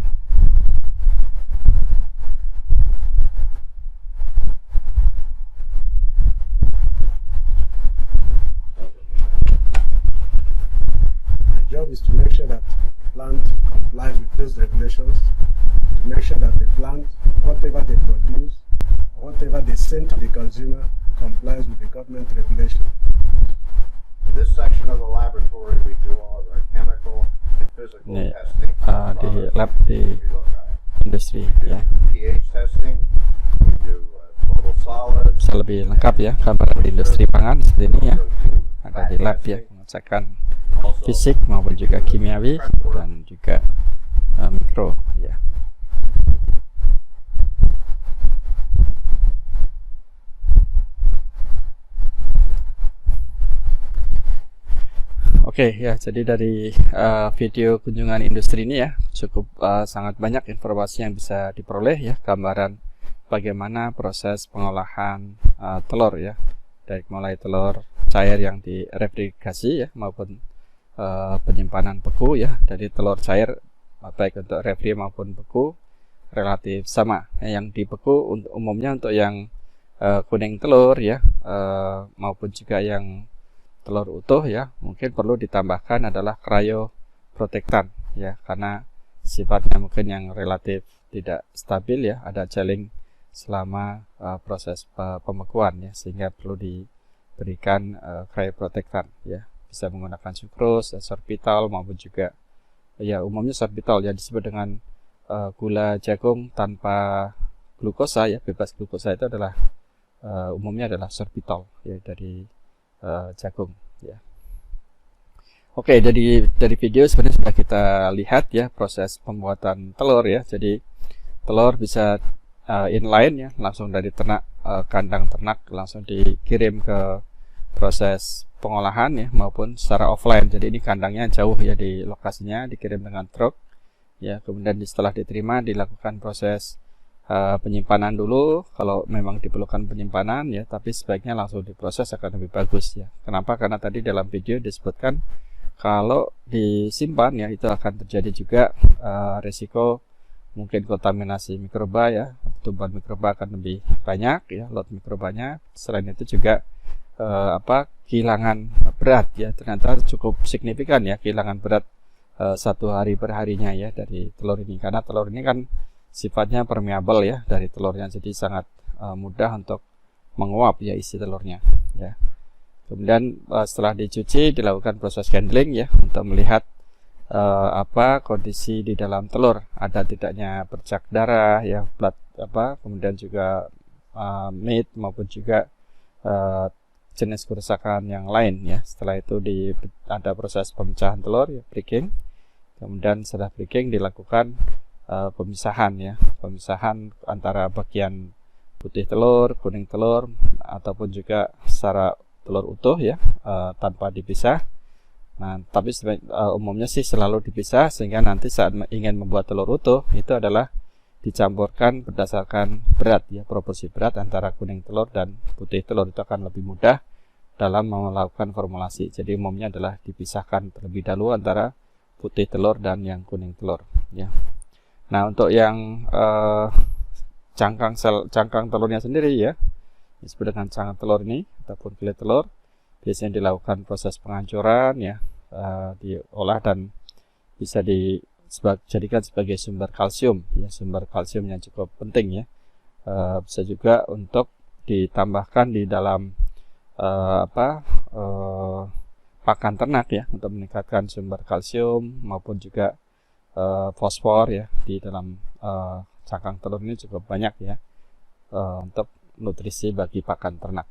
My job is to make sure that the plant complies with those regulations, to make sure that the plant, whatever they produce, or whatever they send to the consumer, complies with the government regulation. In this section of the laboratory, we do all of our chemical and physical Ini testing. di lab di We look at industri ya. pH testing, we do total solids, Bisa lebih lengkap ya gambaran di industri pangan seperti ini ya. Ada di lab ya, pengecekan fisik maupun juga kimiawi dan juga mikro ya. Oke ya, jadi dari video kunjungan industri ini ya cukup sangat banyak informasi yang bisa diperoleh ya, gambaran bagaimana proses pengolahan telur ya, dari mulai telur cair yang direfrigerasi ya maupun penyimpanan beku ya dari telur cair baik untuk refri maupun beku relatif sama. Yang di beku umumnya untuk yang kuning telur ya maupun juga yang telur utuh ya, mungkin perlu ditambahkan adalah cryoprotectant ya, karena sifatnya mungkin yang relatif tidak stabil ya, ada gelling selama proses pembekuan ya, sehingga perlu diberikan cryoprotectant ya, bisa menggunakan sucrose, sorbitol maupun juga ya umumnya sorbitol ya disebut dengan gula jagung tanpa glukosa ya, bebas glukosa itu adalah umumnya adalah sorbitol ya dari jagung ya. Oke, dari video sebenarnya sudah kita lihat ya proses pembuatan telur ya. Jadi telur bisa inline ya, langsung dari ternak kandang ternak langsung dikirim ke proses pengolahan ya, maupun secara offline. Jadi ini kandangnya jauh ya di lokasinya, dikirim dengan truk ya, kemudian setelah diterima dilakukan proses penyimpanan dulu kalau memang diperlukan penyimpanan ya, tapi sebaiknya langsung diproses akan lebih bagus ya. Kenapa? Karena tadi dalam video disebutkan kalau disimpan ya itu akan terjadi juga resiko mungkin kontaminasi mikroba ya, pertumbuhan mikroba akan lebih banyak ya, load mikrobanya. Selain itu juga kehilangan berat ya, ternyata cukup signifikan ya kehilangan berat satu hari per harinya ya dari telur ini, karena telur ini kan sifatnya permeable ya dari telurnya, jadi sangat mudah untuk menguap ya isi telurnya ya. Kemudian setelah dicuci dilakukan proses handling ya untuk melihat kondisi di dalam telur, ada tidaknya bercak darah ya, blood kemudian juga meat maupun juga jenis kerusakan yang lain ya. Setelah itu ada proses pemecahan telur ya, breaking. Kemudian setelah breaking dilakukan pemisahan ya, pemisahan antara bagian putih telur, kuning telur ataupun juga secara telur utuh ya, tanpa dipisah. Nah, tapi umumnya sih selalu dipisah, sehingga nanti saat ingin membuat telur utuh itu adalah dicampurkan berdasarkan berat ya, proporsi berat antara kuning telur dan putih telur, itu akan lebih mudah dalam melakukan formulasi. Jadi umumnya adalah dipisahkan terlebih dahulu antara putih telur dan yang kuning telur ya. Nah, untuk yang cangkang telurnya sendiri ya, disebut dengan cangkang telur ini ataupun kulit telur, biasanya dilakukan proses penghancuran ya, diolah dan bisa dijadikan sebagai sumber kalsium ya, sumber kalsium yang cukup penting ya. Bisa juga untuk ditambahkan di dalam pakan ternak ya, untuk meningkatkan sumber kalsium maupun juga fosfor ya di dalam cangkang telur ini cukup banyak ya, untuk nutrisi bagi pakan ternak.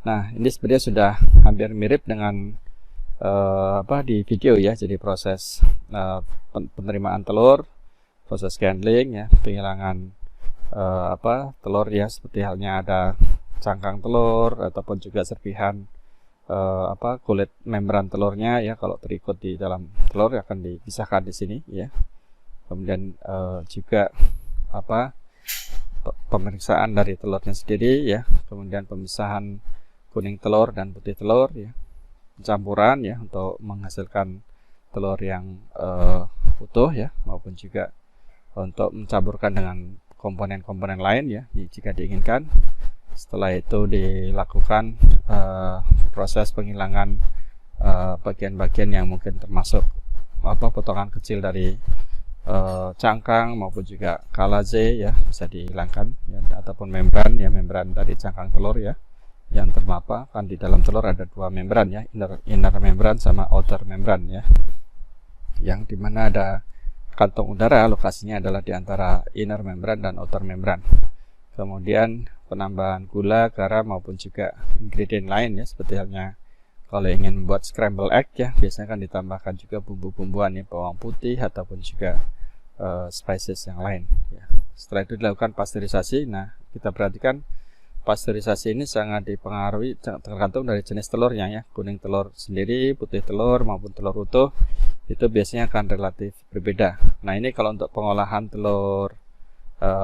Nah, ini sebenarnya sudah hampir mirip dengan di video ya. Jadi proses penerimaan telur, proses handling ya, penghilangan telur ya, seperti halnya ada cangkang telur ataupun juga serpihan kulit membran telurnya ya, kalau terikut di dalam telur akan dipisahkan di sini ya. Kemudian juga pemeriksaan dari telurnya sendiri ya, kemudian pemisahan kuning telur dan putih telur ya, campuran ya untuk menghasilkan telur yang utuh ya, maupun juga untuk mencampurkan dengan komponen-komponen lain ya jika diinginkan. Setelah itu dilakukan proses penghilangan bagian-bagian yang mungkin termasuk potongan kecil dari cangkang maupun juga kalaze ya, bisa dihilangkan ya, ataupun membran ya, membran dari cangkang telur ya yang termapa. Kan di dalam telur ada dua membran ya, inner membran sama outer membran ya, yang dimana ada kantong udara, lokasinya adalah di antara inner membran dan outer membran. Kemudian penambahan gula, garam maupun juga ingredient lain ya, seperti halnya kalau ingin membuat scramble egg ya, biasanya kan ditambahkan juga bumbu-bumbuan ya, bawang putih ataupun juga spices yang lain ya. Setelah itu dilakukan pasteurisasi. Nah, kita perhatikan pasteurisasi ini sangat dipengaruhi, tergantung dari jenis telurnya ya. Kuning telur sendiri, putih telur maupun telur utuh itu biasanya akan relatif berbeda. Nah, ini kalau untuk pengolahan telur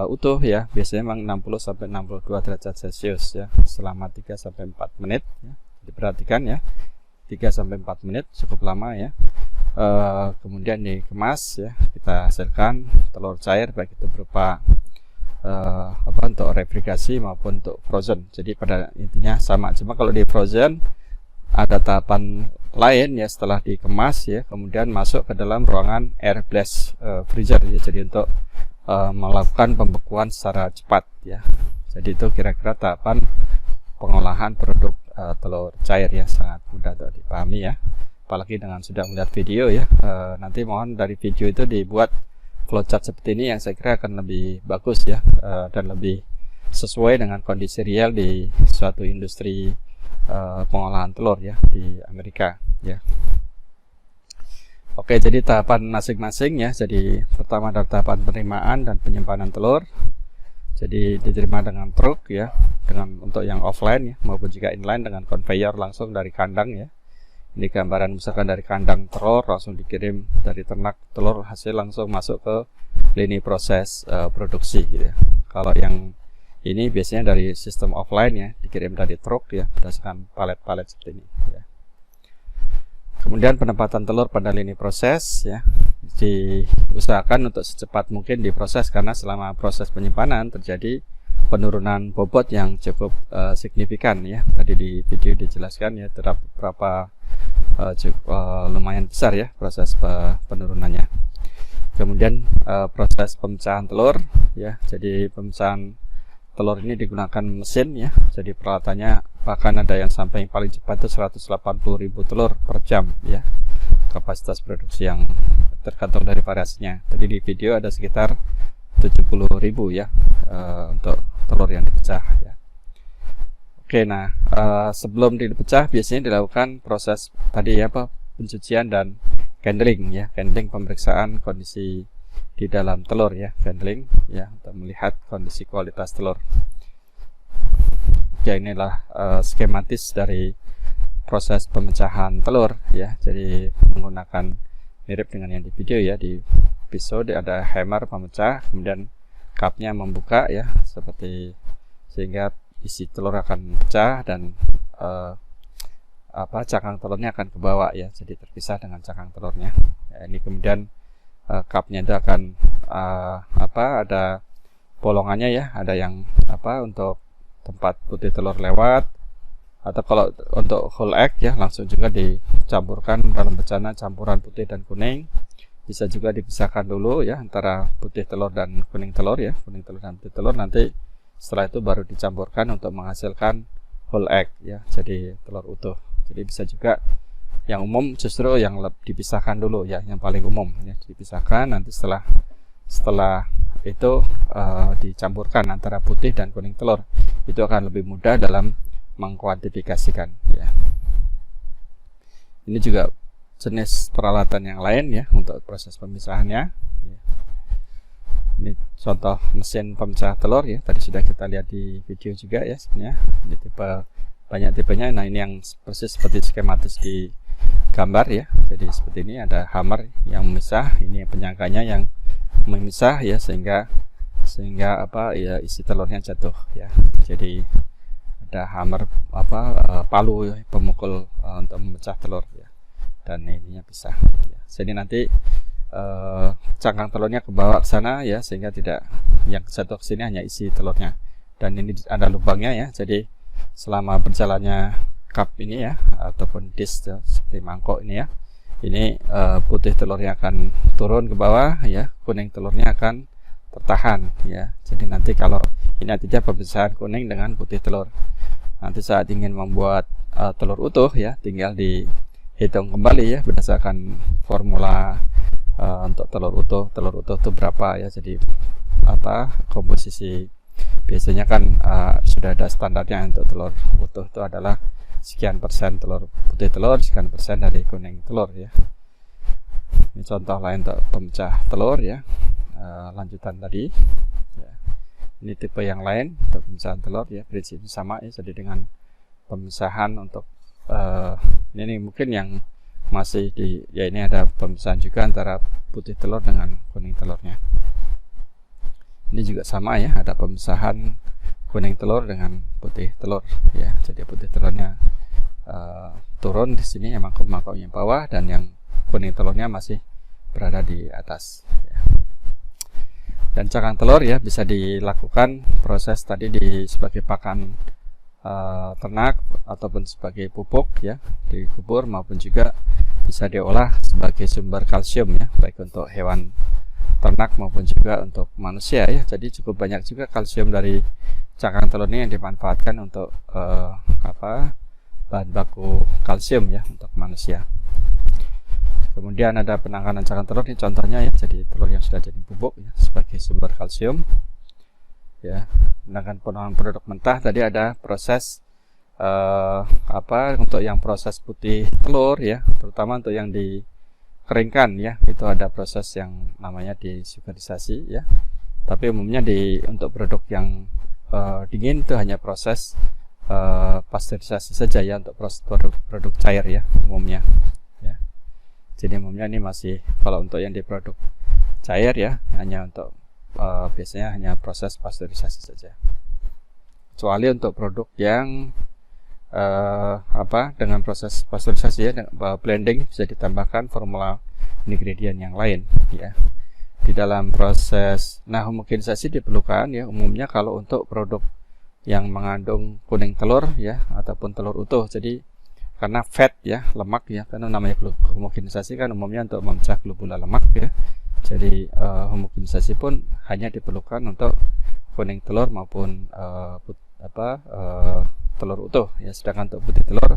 utuh ya, biasanya memang 60-62 derajat Celcius ya, selama 3-4 menit ya. Diperhatikan ya, 3-4 menit, cukup lama ya. Kemudian dikemas ya, kita hasilkan telur cair baik itu berupa untuk refrigerasi maupun untuk frozen. Jadi pada intinya sama, cuma kalau di frozen ada tahapan lain ya, setelah dikemas ya, kemudian masuk ke dalam ruangan air blast freezer ya, jadi untuk melakukan pembekuan secara cepat ya. Jadi itu kira-kira tahapan pengolahan produk telur cair ya, sangat mudah untuk dipahami ya, apalagi dengan sudah melihat video ya. Nanti mohon dari video itu dibuat flowchart seperti ini yang saya kira akan lebih bagus ya, dan lebih sesuai dengan kondisi real di suatu industri pengolahan telur ya di Amerika ya. Oke, jadi tahapan masing-masing ya. Jadi pertama adalah tahapan penerimaan dan penyimpanan telur. Jadi diterima dengan truk ya, dengan untuk yang offline ya, maupun juga inline dengan conveyor langsung dari kandang ya. Ini gambaran misalkan dari kandang telur langsung dikirim dari ternak, telur hasil langsung masuk ke lini proses produksi gitu ya. Kalau yang ini biasanya dari sistem offline ya, dikirim dari truk ya, berdasarkan palet-palet seperti ini ya. Kemudian penempatan telur pada lini proses ya, diusahakan untuk secepat mungkin diproses, karena selama proses penyimpanan terjadi penurunan bobot yang cukup signifikan ya. Tadi di video dijelaskan ya, terdapat beberapa lumayan besar ya proses penurunannya. Kemudian proses pemecahan telur ya, jadi pemecahan telur ini digunakan mesin ya, jadi peralatannya bahkan ada yang sampai yang paling cepat itu 180.000 telur per jam ya, kapasitas produksi yang tergantung dari variasinya. Tadi di video ada sekitar 70.000 ya untuk telur yang dipecah ya. Oke, nah sebelum dipecah biasanya dilakukan proses tadi ya, pencucian dan handling ya, handling pemeriksaan kondisi di dalam telur ya, handling ya, untuk melihat kondisi kualitas telur. Ya, inilah skematis dari proses pemecahan telur ya. Jadi menggunakan mirip dengan yang di video ya, di episode ada hammer pemecah, kemudian cupnya membuka ya, seperti sehingga isi telur akan pecah dan cangkang telurnya akan ke bawah ya, jadi terpisah dengan cangkang telurnya ya. Ini kemudian cupnya itu akan ada bolongannya ya, ada yang untuk tempat putih telur lewat, atau kalau untuk whole egg ya langsung juga dicampurkan dalam bejana campuran putih dan kuning. Bisa juga dipisahkan dulu ya antara putih telur dan kuning telur ya, kuning telur dan putih telur, nanti setelah itu baru dicampurkan untuk menghasilkan whole egg ya, jadi telur utuh. Jadi bisa juga yang umum justru yang dipisahkan dulu ya, yang paling umum ya, dipisahkan, nanti setelah itu dicampurkan antara putih dan kuning telur. Itu akan lebih mudah dalam mengkuantifikasikan ya. Ini juga jenis peralatan yang lain ya untuk proses pemisahannya ya. Ini contoh mesin pemecah telur ya, tadi sudah kita lihat di video juga ya sebenarnya. Ini banyak tipenya. Nah, ini yang persis seperti skematis di gambar ya. Jadi seperti ini, ada hammer yang memisah, ini penyangganya yang memisah ya, sehingga isi telurnya jatuh ya. Jadi ada hammer palu ya, pemukul untuk memecah telur ya, dan ininya pisah ya. Jadi nanti cangkang telurnya ke bawah ke sana ya, sehingga tidak yang jatuh ke sini hanya isi telurnya, dan ini ada lubangnya ya. Jadi selama berjalannya cup ini ya, ataupun dish ya, seperti mangkok ini ya, ini putih telurnya akan turun ke bawah ya, kuning telurnya akan tertahan ya. Jadi nanti kalau ini artinya pemisahan kuning dengan putih telur, nanti saat ingin membuat telur utuh ya, tinggal dihitung kembali ya berdasarkan formula untuk telur utuh itu berapa ya. Jadi komposisi biasanya kan sudah ada standarnya, untuk telur utuh itu adalah sekian persen telur putih telur, sekian persen dari kuning telur ya. Ini contoh lain untuk pemecah telur ya, lanjutan tadi ya. Ini tipe yang lain untuk pemisahan telur ya, prinsipnya sama ya. Jadi dengan pemisahan untuk ini mungkin yang masih ya, ini ada pemisahan juga antara putih telur dengan kuning telurnya. Ini juga sama ya, ada pemisahan kuning telur dengan putih telur ya. Jadi putih telurnya turun di sini yang mangkuk-mangkuknya bawah, dan yang kuning telurnya masih berada di atas ya. Dan cakang telur ya bisa dilakukan proses tadi sebagai pakan ternak ataupun sebagai pupuk ya, dikubur, maupun juga bisa diolah sebagai sumber kalsium ya, baik untuk hewan ternak maupun juga untuk manusia ya. Jadi cukup banyak juga kalsium dari cakang telur ini yang dimanfaatkan untuk bahan baku kalsium ya untuk manusia. Kemudian ada penanganan cakang telur ini contohnya ya, jadi telur yang sudah jadi bubuk ya, sebagai sumber kalsium ya. Sedangkan penanganan produk mentah tadi ada proses untuk yang proses putih telur ya, terutama untuk yang dikeringkan ya, itu ada proses yang namanya desugarisasi ya. Tapi umumnya untuk produk yang dingin itu hanya proses pasteurisasi saja ya, untuk produk cair ya umumnya ya. Jadi umumnya ini masih, kalau untuk yang di produk cair ya, hanya untuk biasanya hanya proses pasteurisasi saja. Kecuali untuk produk yang dengan proses pasteurisasi ya, blending, bisa ditambahkan formula ingredient yang lain ya di dalam proses. Nah, homogenisasi diperlukan ya umumnya kalau untuk produk yang mengandung kuning telur ya, ataupun telur utuh. Jadi karena fat ya, lemak ya, karena namanya homogenisasi kan umumnya untuk memecah globula lemak ya. Jadi homogenisasi pun hanya diperlukan untuk kuning telur maupun telur utuh ya, sedangkan untuk putih telur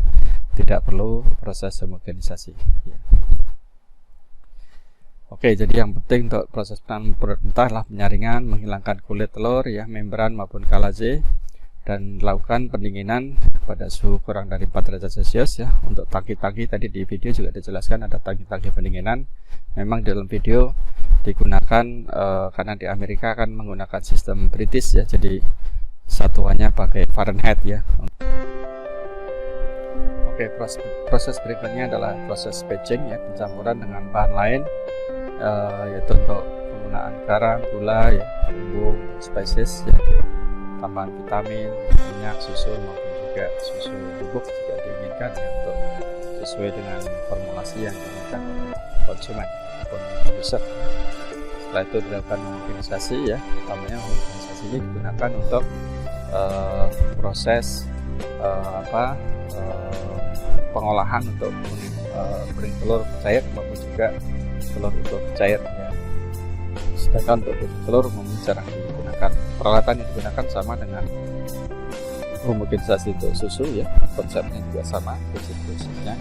tidak perlu proses homogenisasi ya. Oke, jadi yang penting untuk proses penanganan produk mentah adalah penyaringan, menghilangkan kulit telur ya, membran maupun kalaze, dan lakukan pendinginan pada suhu kurang dari 4 derajat Celcius ya. Untuk tangki-tangki tadi di video juga dijelaskan ada tangki-tangki pendinginan. Memang dalam video digunakan karena di Amerika kan menggunakan sistem British ya, jadi satuannya pakai Fahrenheit ya. Oke, proses berikutnya adalah proses batching ya, pencampuran dengan bahan lain yaitu untuk penggunaan garam, gula ya, bumbu, spices ya, tambahan vitamin, minyak, susu maupun juga susu bubuk jika diinginkan ya, untuk sesuai dengan formulasi yang diinginkan oleh konsumen ataupun user. Setelah itu dilakukan homogenisasi ya, utamanya homogenisasi ini digunakan untuk proses pengolahan untuk kuning telur cair maupun juga telur utuh cair ya. Sedangkan untuk telur umumnya jarang digunakan. Peralatan yang digunakan sama dengan homogenisasi untuk susu ya, konsepnya juga sama, prinsip-prinsipnya,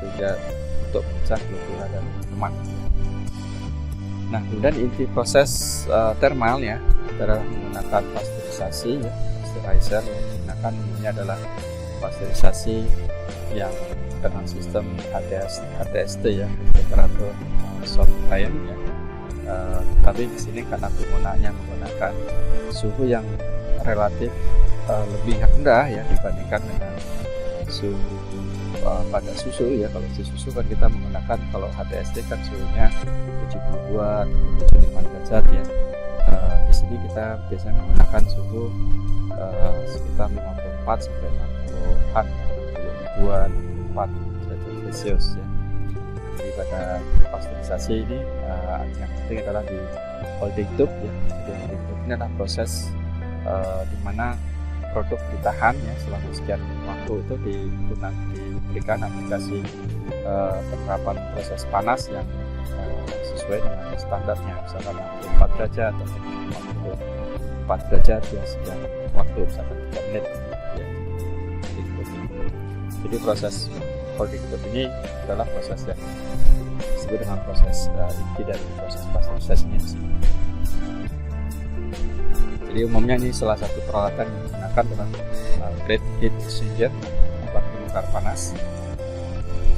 sehingga untuk memecah globula dan lemak. Nah, kemudian inti proses thermal ya adalah menggunakan pasteurisasi ya, pasteurizer yang digunakan umumnya adalah pasteurisasi yang dengan sistem HTST ya, temperatur soft time ya. Tapi di sini karena penggunaannya menggunakan suhu yang relatif lebih rendah ya dibandingkan dengan suhu pada susu ya. Kalau di susu kan kita menggunakan, kalau HTST kan suhunya 72 atau 75 derajat ya. Di sini kita biasanya menggunakan suhu sekitar 54 sampai 60-an, 62-an, 4 derajat Celcius ya. Jadi pada pasteurisasi ini yang penting adalah di holding tube ya. Jadi holding tube ini adalah proses di mana produk ditahan ya selama sekian waktu, itu diberikan aplikasi penerapan proses panas yang sesuai dengan standarnya, misalkan 64 derajat atau 54 derajat ya, sekian waktu, misalkan 3 menit ya. Jadi proses holding tube ini adalah proses yang disebut dengan proses inti dari proses pasteurisasinya. Jadi umumnya ini salah satu peralatan yang digunakan dalam great heat exchanger, tempat penukar panas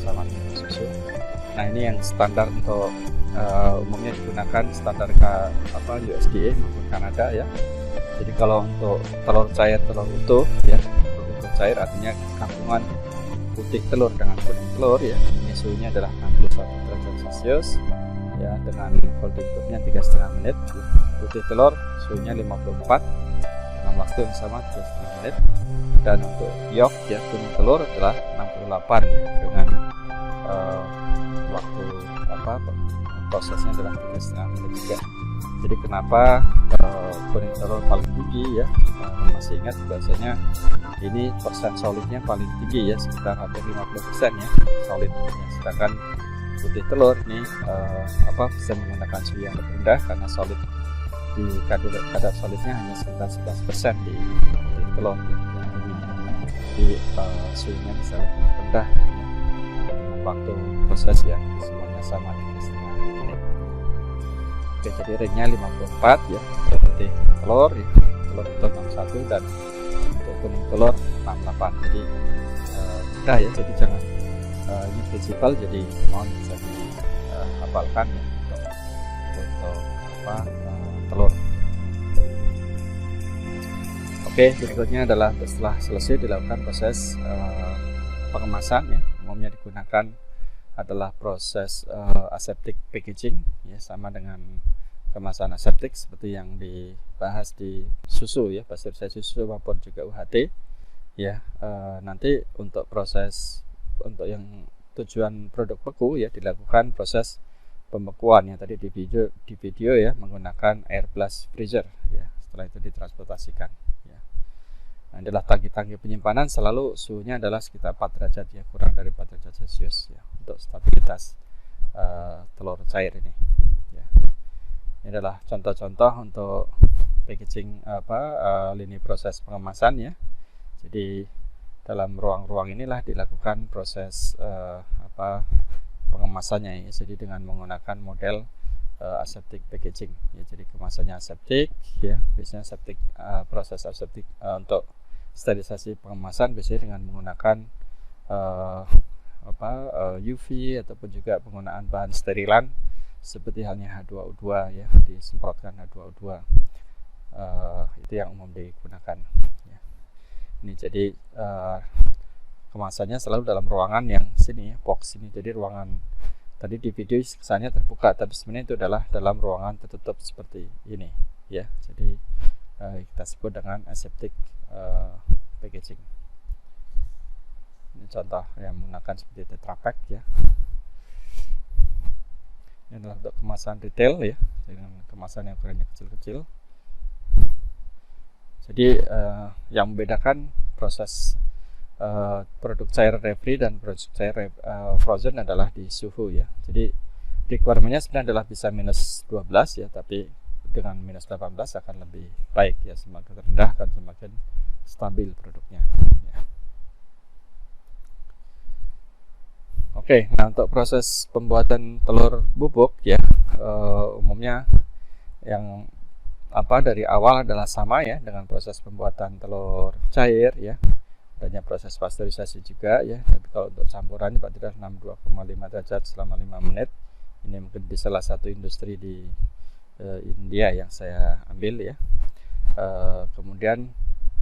sama dengan susu. Nah, ini yang standar untuk umumnya digunakan standar USDA maupun Kanada ya. Jadi kalau untuk telur cair, telur utuh ya, telur cair artinya campuran putih telur dengan kuning telur ya, ini suhunya adalah 61 derajat Celcius ya, dengan holding tube-nya 3,5 menit. Putih telur suhunya 54 dengan dengan waktu yang sama 3,5 menit. Dan untuk yolk ya, kuning telur adalah 68 ya, dengan waktu prosesnya adalah 3,5 menit juga. Jadi kenapa kuning telur paling tinggi ya? Masih ingat bahasanya ini persen solidnya paling tinggi ya, sekitar hampir 50% ya solid. Sedangkan putih telur ini bisa menggunakan suhu yang lebih rendah karena solid di kadar solidnya hanya sekitar 11% di putih telur ya. Jadi suhunya bisa lebih rendah ya. Waktu proses ya semuanya sama 3,5 menit. Oke, jadi ringnya 54 ya untuk putih telur ya, telur itu 61 dan untuk kuning telur 68. Jadi mudah ya, jadi jangan ini prinsipal, jadi mohon bisa dihafalkan ya untuk telur. Oke, berikutnya adalah setelah selesai dilakukan proses pengemasan ya, umumnya digunakan adalah proses aseptic packaging ya, sama dengan kemasan aseptik seperti yang dibahas di susu ya, pasteurisasi susu maupun juga UHT ya. Nanti untuk proses untuk yang tujuan produk beku ya dilakukan proses pembekuan ya, tadi di video ya, menggunakan air blast freezer ya, setelah itu ditransportasikan ya. Nah, adalah tangki-tangki penyimpanan selalu suhunya adalah sekitar 4 derajat ya, kurang dari 4 derajat Celcius ya, untuk stabilitas telur cair ini ya. Ini adalah contoh-contoh untuk packaging lini proses pengemasan ya. Jadi dalam ruang-ruang inilah dilakukan proses pengemasannya ya. Jadi dengan menggunakan model aseptic packaging ya. Jadi kemasannya aseptik ya, biasanya aseptik proses aseptik untuk sterilisasi pengemasan biasanya dengan menggunakan UV ataupun juga penggunaan bahan sterilan seperti halnya H2O2 ya, disemprotkan H2O2 itu yang umum digunakan ya. Ini jadi kemasannya selalu dalam ruangan yang sini ya, box ini. Jadi ruangan tadi di video kesannya terbuka, tapi sebenarnya itu adalah dalam ruangan tertutup seperti ini ya. Jadi kita sebut dengan aseptic packaging. Ini contoh yang menggunakan seperti Tetra Pak ya. Ini adalah untuk kemasan retail ya, dengan kemasan yang ukurannya kecil-kecil. Jadi yang membedakan proses produk cair refri dan produk cair frozen adalah di suhu ya. Jadi requirement-nya sebenarnya adalah bisa minus 12 ya, tapi dengan minus 18 akan lebih baik ya, semakin rendah akan semakin stabil produknya ya. Oke, nah untuk proses pembuatan telur bubuk ya, umumnya yang dari awal adalah sama ya dengan proses pembuatan telur cair ya. Adanya proses pasteurisasi juga ya, tapi kalau untuk campurannya berarti adalah 62,5 derajat selama 5 menit. Ini mungkin di salah satu industri di India yang saya ambil ya. Kemudian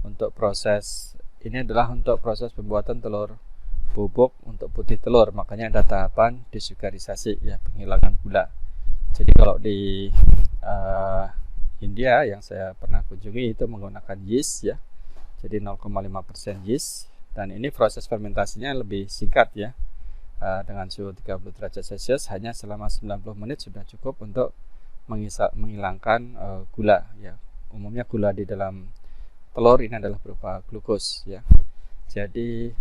untuk proses ini adalah untuk proses pembuatan telur bubuk untuk putih telur, makanya ada tahapan desugarisasi ya, penghilangan gula. Jadi kalau di India yang saya pernah kunjungi itu menggunakan yeast ya, jadi 0,5% yeast, dan ini proses fermentasinya lebih singkat ya, dengan suhu 30 derajat Celcius hanya selama 90 menit sudah cukup untuk menghilangkan gula ya. Umumnya gula di dalam telur ini adalah berupa glukos ya. Jadi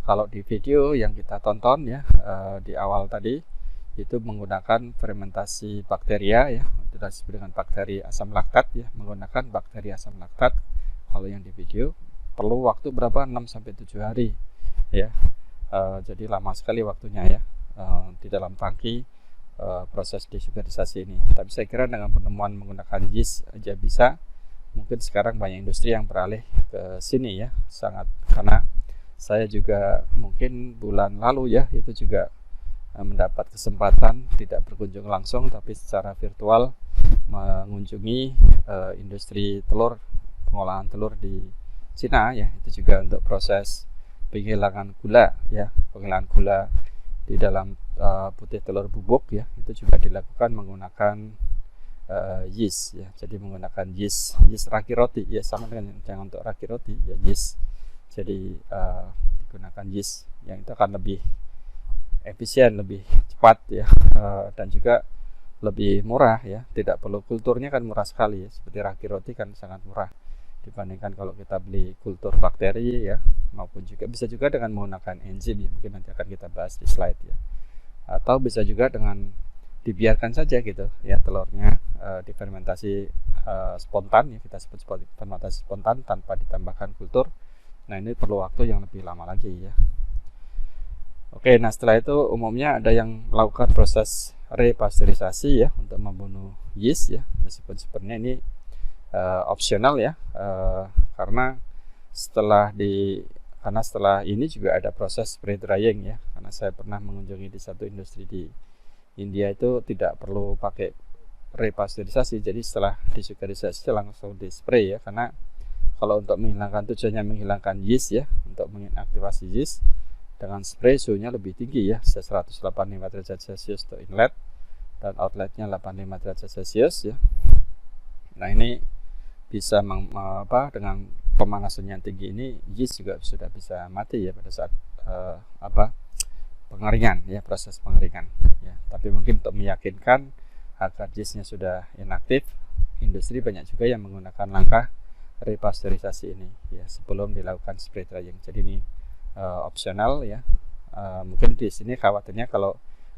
kalau di video yang kita tonton ya di awal tadi itu menggunakan fermentasi bakteria ya, disebut dengan bakteri asam laktat ya, menggunakan bakteri asam laktat. Kalau yang di video perlu waktu berapa? 6-7 hari ya. Jadi lama sekali waktunya ya di dalam tangki proses desugarisasi ini. Tapi saya kira dengan penemuan menggunakan yeast aja bisa. Mungkin sekarang banyak industri yang beralih ke sini ya, sangat, karena saya juga mungkin bulan lalu ya itu juga mendapat kesempatan tidak berkunjung langsung tapi secara virtual mengunjungi industri telur, pengolahan telur di Cina ya. Itu juga untuk proses penghilangan gula ya, penghilangan gula di dalam putih telur bubuk ya, itu juga dilakukan menggunakan yeast ya. Jadi menggunakan yeast ragi roti ya, sama dengan yang untuk ragi roti ya, yeast. Jadi digunakan yeast yang itu akan lebih efisien, lebih cepat ya, dan juga lebih murah ya. Tidak perlu, kulturnya kan murah sekali ya, seperti ragi roti kan sangat murah dibandingkan kalau kita beli kultur bakteri ya, maupun juga bisa juga dengan menggunakan enzim ya, mungkin nanti akan kita bahas di slide ya. Atau bisa juga dengan dibiarkan saja gitu ya, telurnya difermentasi spontan ya, kita sebut fermentasi spontan tanpa ditambahkan kultur. Nah, ini perlu waktu yang lebih lama lagi ya. Oke, nah setelah itu umumnya ada yang melakukan proses repasteurisasi ya untuk membunuh yeast ya, meskipun sebenarnya ini opsional ya, karena setelah ini juga ada proses spray drying ya, karena saya pernah mengunjungi di satu industri di India itu tidak perlu pakai repasteurisasi, jadi setelah disugarisasi langsung di spray ya, karena kalau untuk menghilangkan, tujuannya menghilangkan yeast ya, untuk mengaktifasi yeast dengan spray suhunya lebih tinggi ya, 185 derajat Celcius untuk inlet dan outletnya 85 derajat Celcius ya. Nah, ini bisa dengan pemanasan yang tinggi ini, yeast juga sudah bisa mati ya pada saat pengeringan ya, proses pengeringan ya. Tapi mungkin untuk meyakinkan agar yeastnya sudah inaktif, industri banyak juga yang menggunakan langkah repasteurisasi ini ya sebelum dilakukan spray drying. Jadi ini opsional ya. Mungkin di sini khawatirnya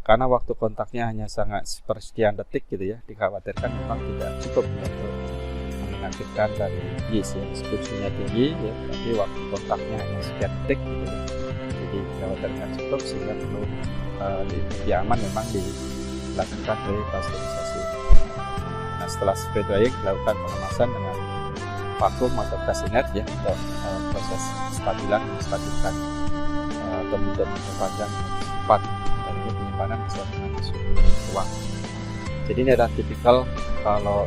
karena waktu kontaknya hanya sangat sepersekian detik gitu ya, dikhawatirkan memang tidak cukup ya untuk menginaktifkan dari yeast ya, meskipun suhunya tinggi ya, tapi waktu kontaknya hanya sekian detik gitu ya. Jadi khawatirnya cukup, sehingga perlu lebih aman memang dilakukan repasteurisasi. Nah, setelah spray drying dilakukan pengemasan dengan vakum atau kasinet ya, untuk proses menstabilkan atau untuk memperpanjang cepat, dan ini penyimpanan bisa dengan suhu ruang. Jadi ini adalah tipikal kalau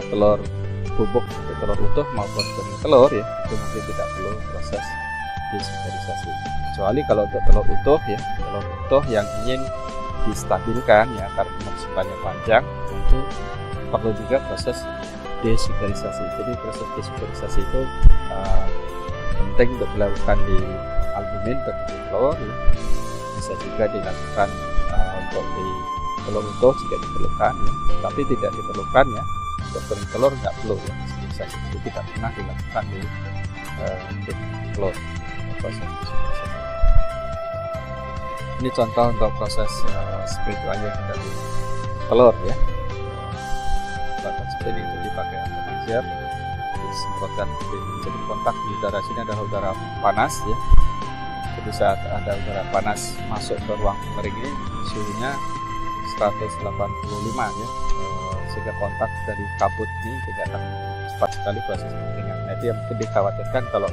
telur bubuk atau telur utuh maupun kuning telur ya, itu mungkin tidak perlu proses desugarisasi, kecuali kalau untuk telur utuh yang ingin distabilkan ya agar pengusupannya panjang, itu perlu juga proses desugarisasi. Jadi proses desugarisasi itu penting untuk dilakukan di albumin atau di telur ya. Bisa juga dilakukan untuk di telur utuh jika diperlukan ya. Tapi tidak diperlukan ya untuk kuning telur, nggak perlu ya desugarisasi, itu tidak pernah dilakukan di telur proses desugarisasi. Ini contoh untuk proses spray drying dari telur ya. Bahan seperti ini dipakai atomizer, disemprotkan, jadi kontak di udara sini adalah udara panas ya. Jadi saat ada udara panas masuk ke ruang pengering ini, suhunya 185 ya, sehingga kontak dari kabut ini tidak akan cepat sekali proses pengeringan. Nah, itu yang mungkin dikhawatirkan kalau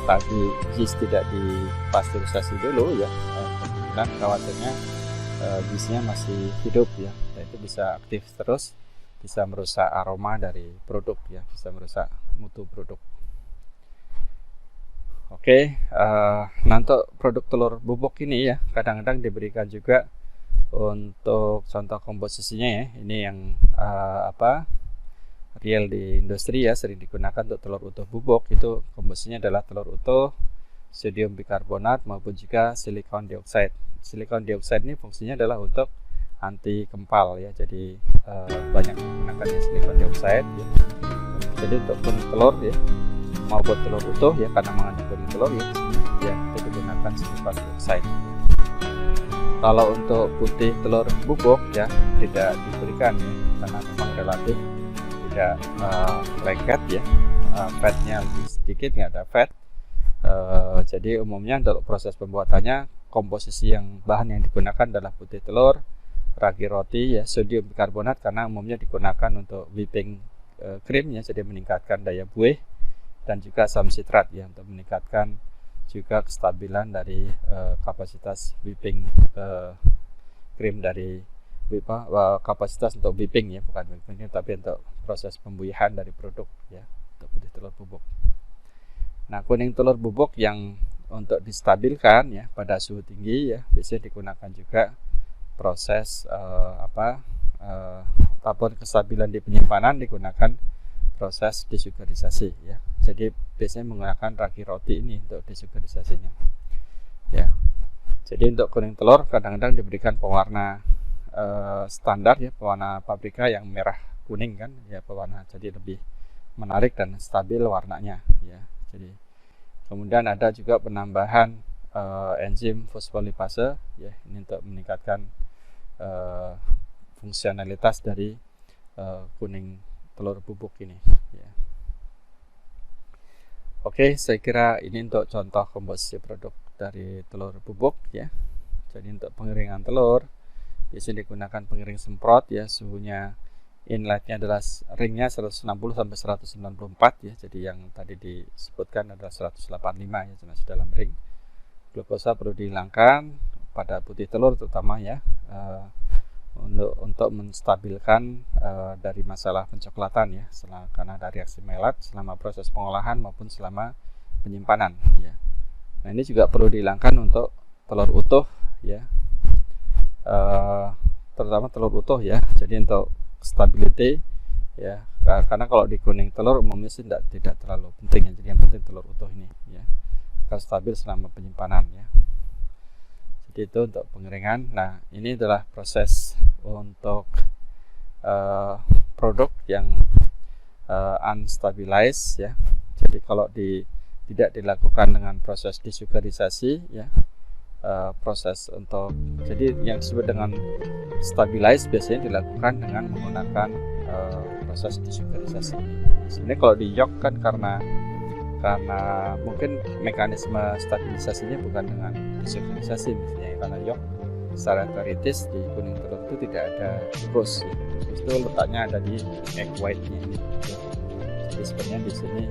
tadi yeast tidak dipasteurisasi dulu ya, kemungkinan khawatirnya yeastnya masih hidup ya, dan itu bisa aktif terus, bisa merusak aroma dari produk ya, bisa merusak mutu produk. Oke, nah untuk produk telur bubuk ini ya, kadang-kadang diberikan juga untuk contoh komposisinya ya. Ini yang real di industri ya, sering digunakan untuk telur utuh bubuk. Itu komposisinya adalah telur utuh, sodium bikarbonat maupun juga silikon dioksida. Silikon dioksida ini fungsinya adalah untuk anti kempal ya, jadi banyak menggunakan silikon dioksida ya. Jadi untuk kuning telur ya maupun telur utuh ya, karena mengandung kuning telur ya itu digunakan silikon dioksida. Kalau untuk putih telur bubuk ya tidak diberikan ya, karena memang relatif tidak lengket ya, fatnya lebih sedikit, nggak ada fat. Jadi umumnya untuk proses pembuatannya, komposisi bahan yang digunakan adalah putih telur, ragi roti ya, sodium bikarbonat karena umumnya digunakan untuk whipping cream ya, jadi meningkatkan daya buih, dan juga asam sitrat ya untuk meningkatkan juga kestabilan dari kapasitas whipping cream dari kapasitas untuk whipping ya, bukan whipping tapi untuk proses pembuihan dari produk ya, untuk putih telur bubuk. Nah, kuning telur bubuk yang untuk distabilkan ya pada suhu tinggi ya, biasanya digunakan juga proses ataupun kestabilan di penyimpanan digunakan proses desugarisasi ya. Jadi biasanya menggunakan ragi roti ini untuk desugarisasinya. Ya. Jadi untuk kuning telur kadang-kadang diberikan pewarna standar ya, pewarna pabrika yang merah kuning kan ya, pewarna jadi lebih menarik dan stabil warnanya ya. Jadi kemudian ada juga penambahan enzim fosfolipase ya, ini untuk meningkatkan fungsionalitas dari kuning telur bubuk ini ya. Oke, saya kira ini untuk contoh komposisi produk dari telur bubuk ya. Jadi untuk pengeringan telur biasanya digunakan pengiring semprot ya, suhunya inletnya adalah ringnya 160 sampai 194 ya. Jadi yang tadi disebutkan adalah 185 ya, masih dalam ring. Glukosa perlu dihilangkan pada putih telur terutama ya, untuk menstabilkan dari masalah pencoklatan ya, karena ada reaksi Maillard selama proses pengolahan maupun selama penyimpanan ya. Nah ini juga perlu dihilangkan untuk telur utuh ya, terutama telur utuh ya. Jadi untuk stability ya, karena kalau di kuning telur umumnya sih tidak terlalu penting ya. Jadi yang penting telur utuh ini ya, akan stabil selama penyimpanan ya. Jadi itu untuk pengeringan. Nah ini adalah proses untuk produk yang unstabilized ya. Jadi kalau tidak dilakukan dengan proses desugarisasi ya, proses untuk, jadi yang disebut dengan stabilized biasanya dilakukan dengan menggunakan proses desugarisasi. Sebenarnya kalau di yok kan karena mungkin mekanisme stabilisasinya bukan dengan desugarisasi misalnya, karena yok secara teoritis di kuning telur itu tidak ada glukos ya. Itu letaknya ada di egg white-nya ini ya. Jadi sebenarnya di sini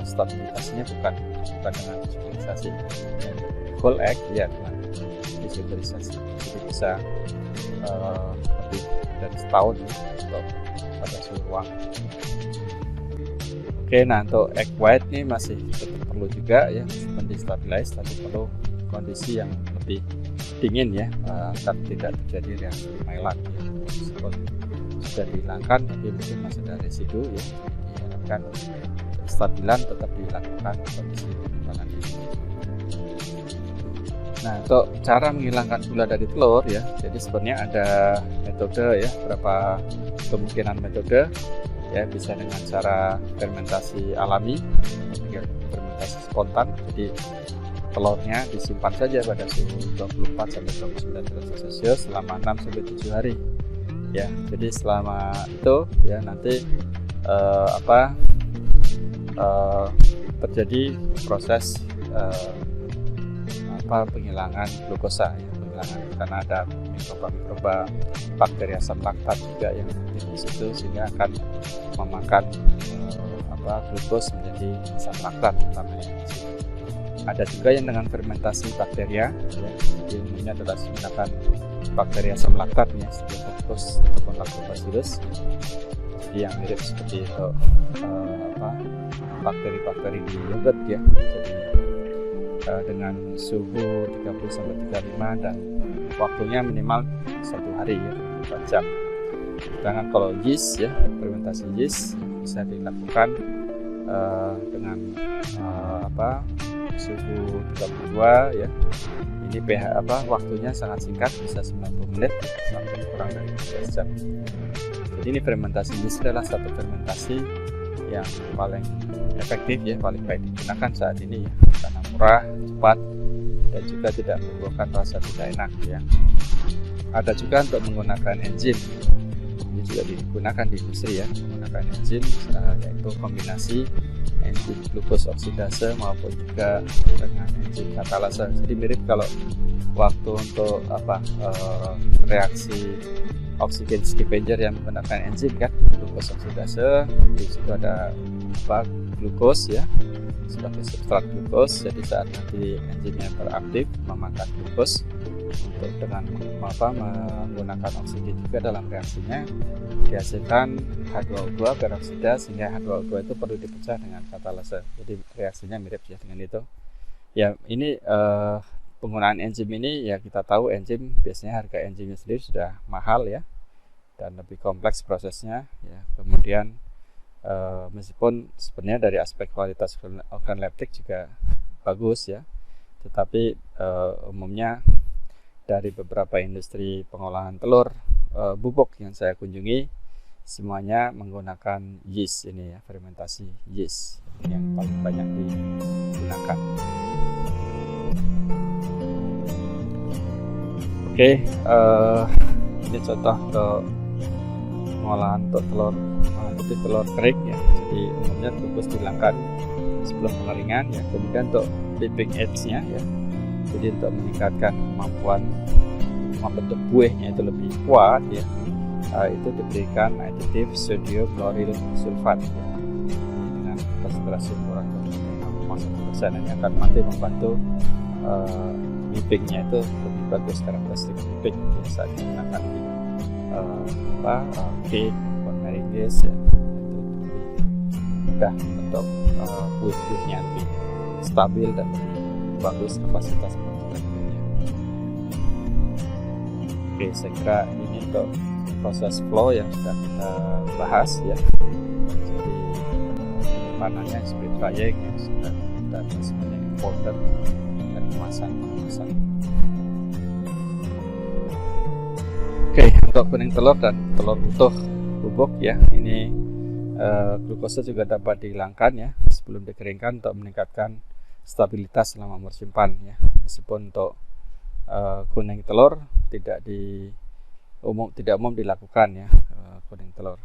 stabilitasnya bukan dengan desugarisasi ya. Whole egg ya dengan desugarisasi, jadi bisa lebih dari setahun ya, untuk pada suhu ruang. Oke, nah untuk egg white ini masih tetap perlu juga ya, meskipun destabilize, tapi perlu kondisi yang lebih dingin ya, agar tidak terjadi reaksi Maillard ya. Meskipun sudah dihilangkan tapi mungkin masih ada residu ya, diharapkan stabilan tetap dilakukan kondisi penyimpanan ini. Nah untuk cara menghilangkan gula dari telur ya, jadi sebenarnya ada metode ya, beberapa kemungkinan metode ya, bisa dengan cara fermentasi alami, fermentasi spontan. Jadi telurnya disimpan saja pada suhu 24 sampai 29 derajat Celcius selama 6 sampai 7 hari. Ya, jadi selama itu ya nanti terjadi proses penghilangan glukosa ya, penghilangan karena ada mikroba bakteri asam laktat juga yang aktif di situ, sehingga akan memakan glukos menjadi asam laktat utamanya. Ada juga yang dengan fermentasi bakteria ya, jadi ini adalah menggunakan bakteri asam laktat ya, Staphylococcus ataupun Lactobacillus. Jadi yang mirip seperti itu bakteri-bakteri di yogurt ya. Jadi dengan suhu 30 sampai 35 dan waktunya minimal 1 hari ya, 4 jam. Sedangkan kalau yeast ya, fermentasi yeast bisa dilakukan dengan suhu 32 ya. Ini waktunya sangat singkat, bisa 90 menit sampai kurang dari 12 jam. Jadi ini fermentasi yeast adalah satu fermentasi yang paling efektif ya, paling baik digunakan saat ini ya, karena murah, cepat, dan juga tidak menimbulkan rasa tidak enak ya. Ada juga untuk menggunakan enzim, ini juga digunakan di industri ya, menggunakan enzim yaitu kombinasi enzim glukos oksidase maupun juga dengan enzim katalase. Jadi mirip kalau waktu untuk reaksi oksigen scavenger yang menggunakan enzim kan, glukos oksidase, di situ ada glukos ya sebagai substrat glukos. Jadi saat nanti enzimnya beraktif memakan glukos untuk dengan menggunakan oksigen juga dalam reaksinya, dihasilkan H2O2 peroksida, sehingga H2O2 itu perlu dipecah dengan katalase. Jadi reaksinya mirip ya dengan itu. Ya ini penggunaan enzim ini ya, kita tahu enzim biasanya harga enzimnya sendiri sudah mahal ya, dan lebih kompleks prosesnya ya. Kemudian meskipun sebenarnya dari aspek kualitas organoleptik juga bagus ya, tetapi umumnya dari beberapa industri pengolahan telur bubuk yang saya kunjungi semuanya menggunakan yeast ini ya, fermentasi yeast yang paling banyak digunakan. Oke, ini contoh untuk pengolahan untuk telur putih telur kering ya. Jadi umumnya dikukus dihilangkan sebelum pengeringan ya. Kemudian untuk piping edge-nya ya. Jadi untuk meningkatkan kemampuan membentuk buihnya itu lebih kuat ya. Itu diberikan aditif sodium lauryl sulfat ya. Dengan konsentrasi kurang lebih 0,1% ini akan nanti membantu pipingnya itu lebih bagus, karakteristik piping biasa digunakan di cake, meringues ya, itu lebih mudah untuk buih-buihnya lebih stabil dan lebih bagus kapasitas pembentukannya. Oke, saya kira ini untuk proses flow yang sudah kita bahas ya. Jadi panahnya split drying yang sudah kita sebenarnya powder dan kemasan. Oke, untuk kuning telur dan telur utuh bubuk ya, ini glukosa juga dapat dihilangkan ya sebelum dikeringkan untuk meningkatkan stabilitas selama bersimpan ya. Meskipun untuk kuning telur tidak umum dilakukan ya, kuning telur.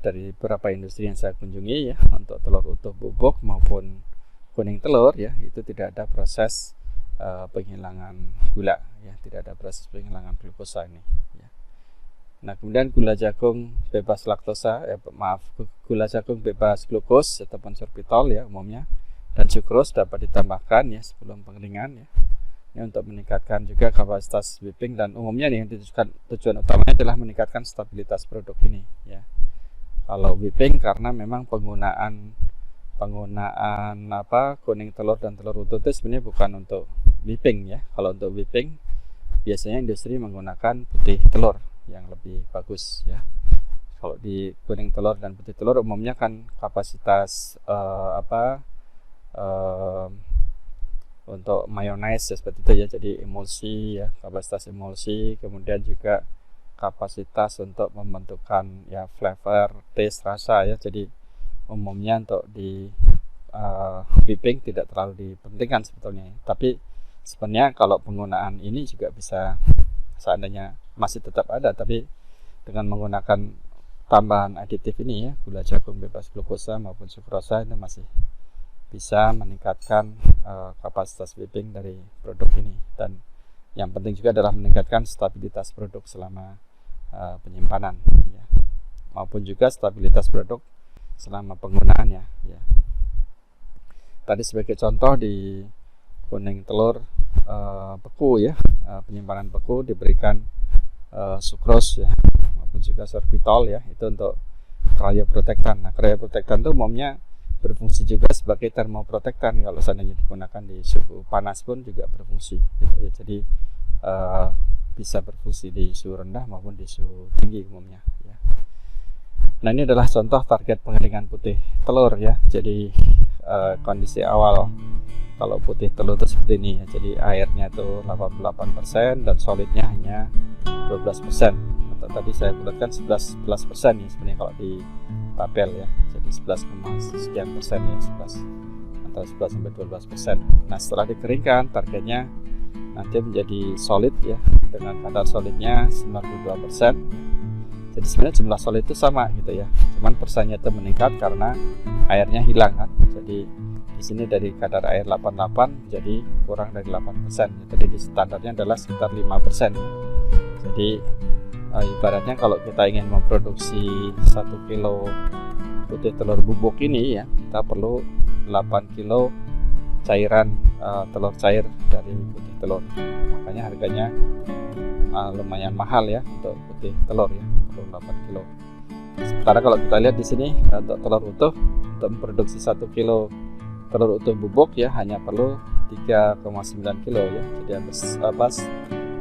Dari beberapa industri yang saya kunjungi ya, untuk telur utuh bubuk maupun kuning telur ya, itu tidak ada proses penghilangan gula ya, tidak ada proses penghilangan glukosa ini ya. Nah, kemudian gula jagung bebas laktosa gula jagung bebas glukos ataupun sorbitol ya umumnya, dan sukros dapat ditambahkan ya sebelum pengeringan ya. Ini untuk meningkatkan juga kapasitas whipping, dan umumnya nih yang tujuan utamanya adalah meningkatkan stabilitas produk ini ya. Kalau whipping karena memang penggunaan kuning telur dan telur utuh itu sebenarnya bukan untuk whipping ya. Kalau untuk whipping biasanya industri menggunakan putih telur yang lebih bagus ya. Kalau di kuning telur dan putih telur umumnya kan kapasitas untuk mayonnaise ya, seperti itu ya, jadi emulsi ya, kapasitas emulsi, kemudian juga kapasitas untuk membentukkan ya flavor, taste, rasa ya. Jadi umumnya untuk di whipping tidak terlalu dipentingkan sebetulnya, tapi sebenarnya kalau penggunaan ini juga bisa, seandainya masih tetap ada, tapi dengan menggunakan tambahan aditif ini ya, gula jagung bebas glukosa maupun sukrosa, itu masih bisa meningkatkan kapasitas whipping dari produk ini. Dan yang penting juga adalah meningkatkan stabilitas produk selama penyimpanan ya, maupun juga stabilitas produk selama penggunaannya ya. Tadi sebagai contoh di kuning telur beku ya, penyimpanan beku diberikan sukros ya, maupun juga sorbitol ya, itu untuk cryoprotectant. Nah, cryoprotectant itu umumnya berfungsi juga sebagai termoprotektan, kalau seandainya digunakan di suhu panas pun juga berfungsi gitu ya. Jadi bisa berfungsi di suhu rendah maupun di suhu tinggi umumnya ya. Nah, ini adalah contoh target pengeringan putih telur ya. Jadi kondisi awal kalau putih telur itu seperti ini ya. Jadi airnya itu 88% dan solidnya hanya 12%. Atau tadi saya bulatkan 11% ya sebenarnya kalau di tabel ya. Jadi 11, sekian persen ya, 11 antara 11 sampai 12%. Nah, setelah dikeringkan targetnya nanti menjadi solid ya, dengan kadar solidnya 92%. Jadi sebenarnya jumlah solid itu sama gitu ya, cuman persennya itu meningkat karena airnya hilang kan. Jadi di sini dari kadar air 88 jadi kurang dari 8%. Jadi di standarnya adalah sekitar 5% ya. Jadi ibaratnya kalau kita ingin memproduksi 1 kilo putih telur bubuk ini ya, kita perlu 8 kilo cairan telur cair dari putih telur. Makanya harganya lumayan mahal ya untuk putih telur ya, perlu 8 kilo. Sementara kalau kita lihat di sini untuk telur utuh, untuk memproduksi 1 kilo telur utuh bubuk ya hanya perlu 3,9 kilo ya. Jadi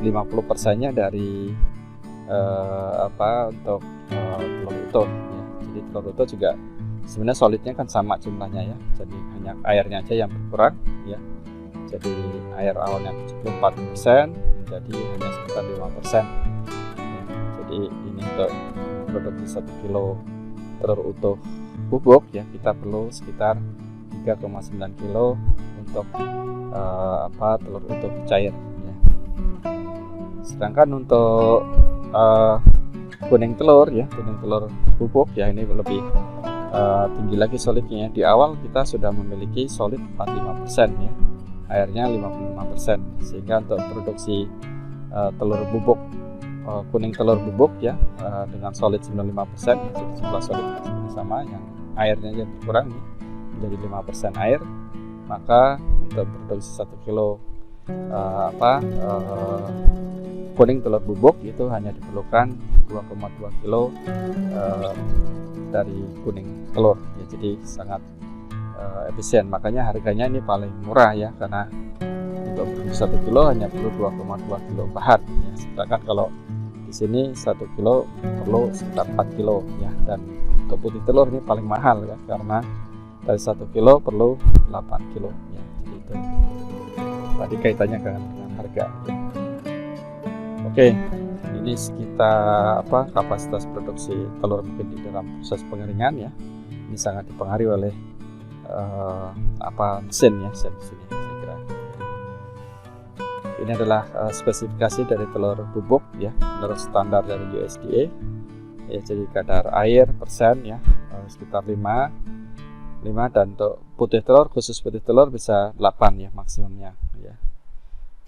50%-nya dari untuk telur utuh ya. Jadi telur utuh juga sebenarnya solidnya kan sama jumlahnya ya, jadi hanya airnya aja yang berkurang ya. Jadi air awalnya 74% jadi hanya sekitar 5% ya. Jadi ini untuk produksi 1 kilo telur utuh bubuk ya, kita perlu sekitar 3,9 kilo untuk telur utuh cair ya. Sedangkan untuk kuning telur ya, kuning telur bubuk ya, ini lebih tinggi lagi solidnya. Di awal kita sudah memiliki solid 45% ya, airnya 55%, sehingga untuk produksi telur bubuk, kuning telur bubuk ya, dengan solid 95% ya, jadi jumlah solid sama, yang airnya yang berkurang nih, menjadi 5% air, maka untuk produksi 1 kilo kuning telur bubuk itu hanya diperlukan 2,2 kilo dari kuning telur ya, jadi sangat efisien. Makanya harganya ini paling murah ya, karena untuk produksi 1 kilo hanya perlu 2,2 kilo bahan ya. Sedangkan kalau di sini 1 kilo perlu sekitar 4 kilo ya. Dan untuk putih telur ini paling mahal ya, karena dari 1 kilo perlu 8 kilo ya. Jadi itu tadi kaitannya dengan harga ya. Oke, ini sekitar kapasitas produksi telur mungkin di dalam proses pengeringan ya. Ini sangat dipengaruhi oleh mesin ya, mesin di sini saya kira. Ini adalah spesifikasi dari telur bubuk ya, menurut standar dari USDA ya. Jadi kadar air persen ya sekitar 5, dan untuk putih telur, khusus putih telur bisa 8 ya maksimumnya ya.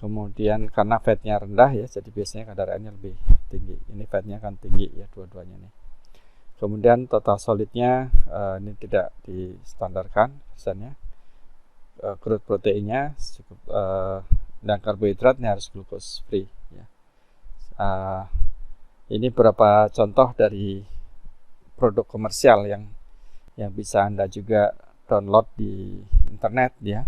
Kemudian karena fatnya rendah ya, jadi biasanya kadar airnya lebih tinggi. Ini fatnya kan tinggi ya, dua-duanya nih. Kemudian total solidnya ini tidak distandarkan persennya. Crude proteinnya cukup, dan karbohidratnya harus glucose free ya. Ini beberapa contoh dari produk komersial yang bisa Anda juga download di internet ya.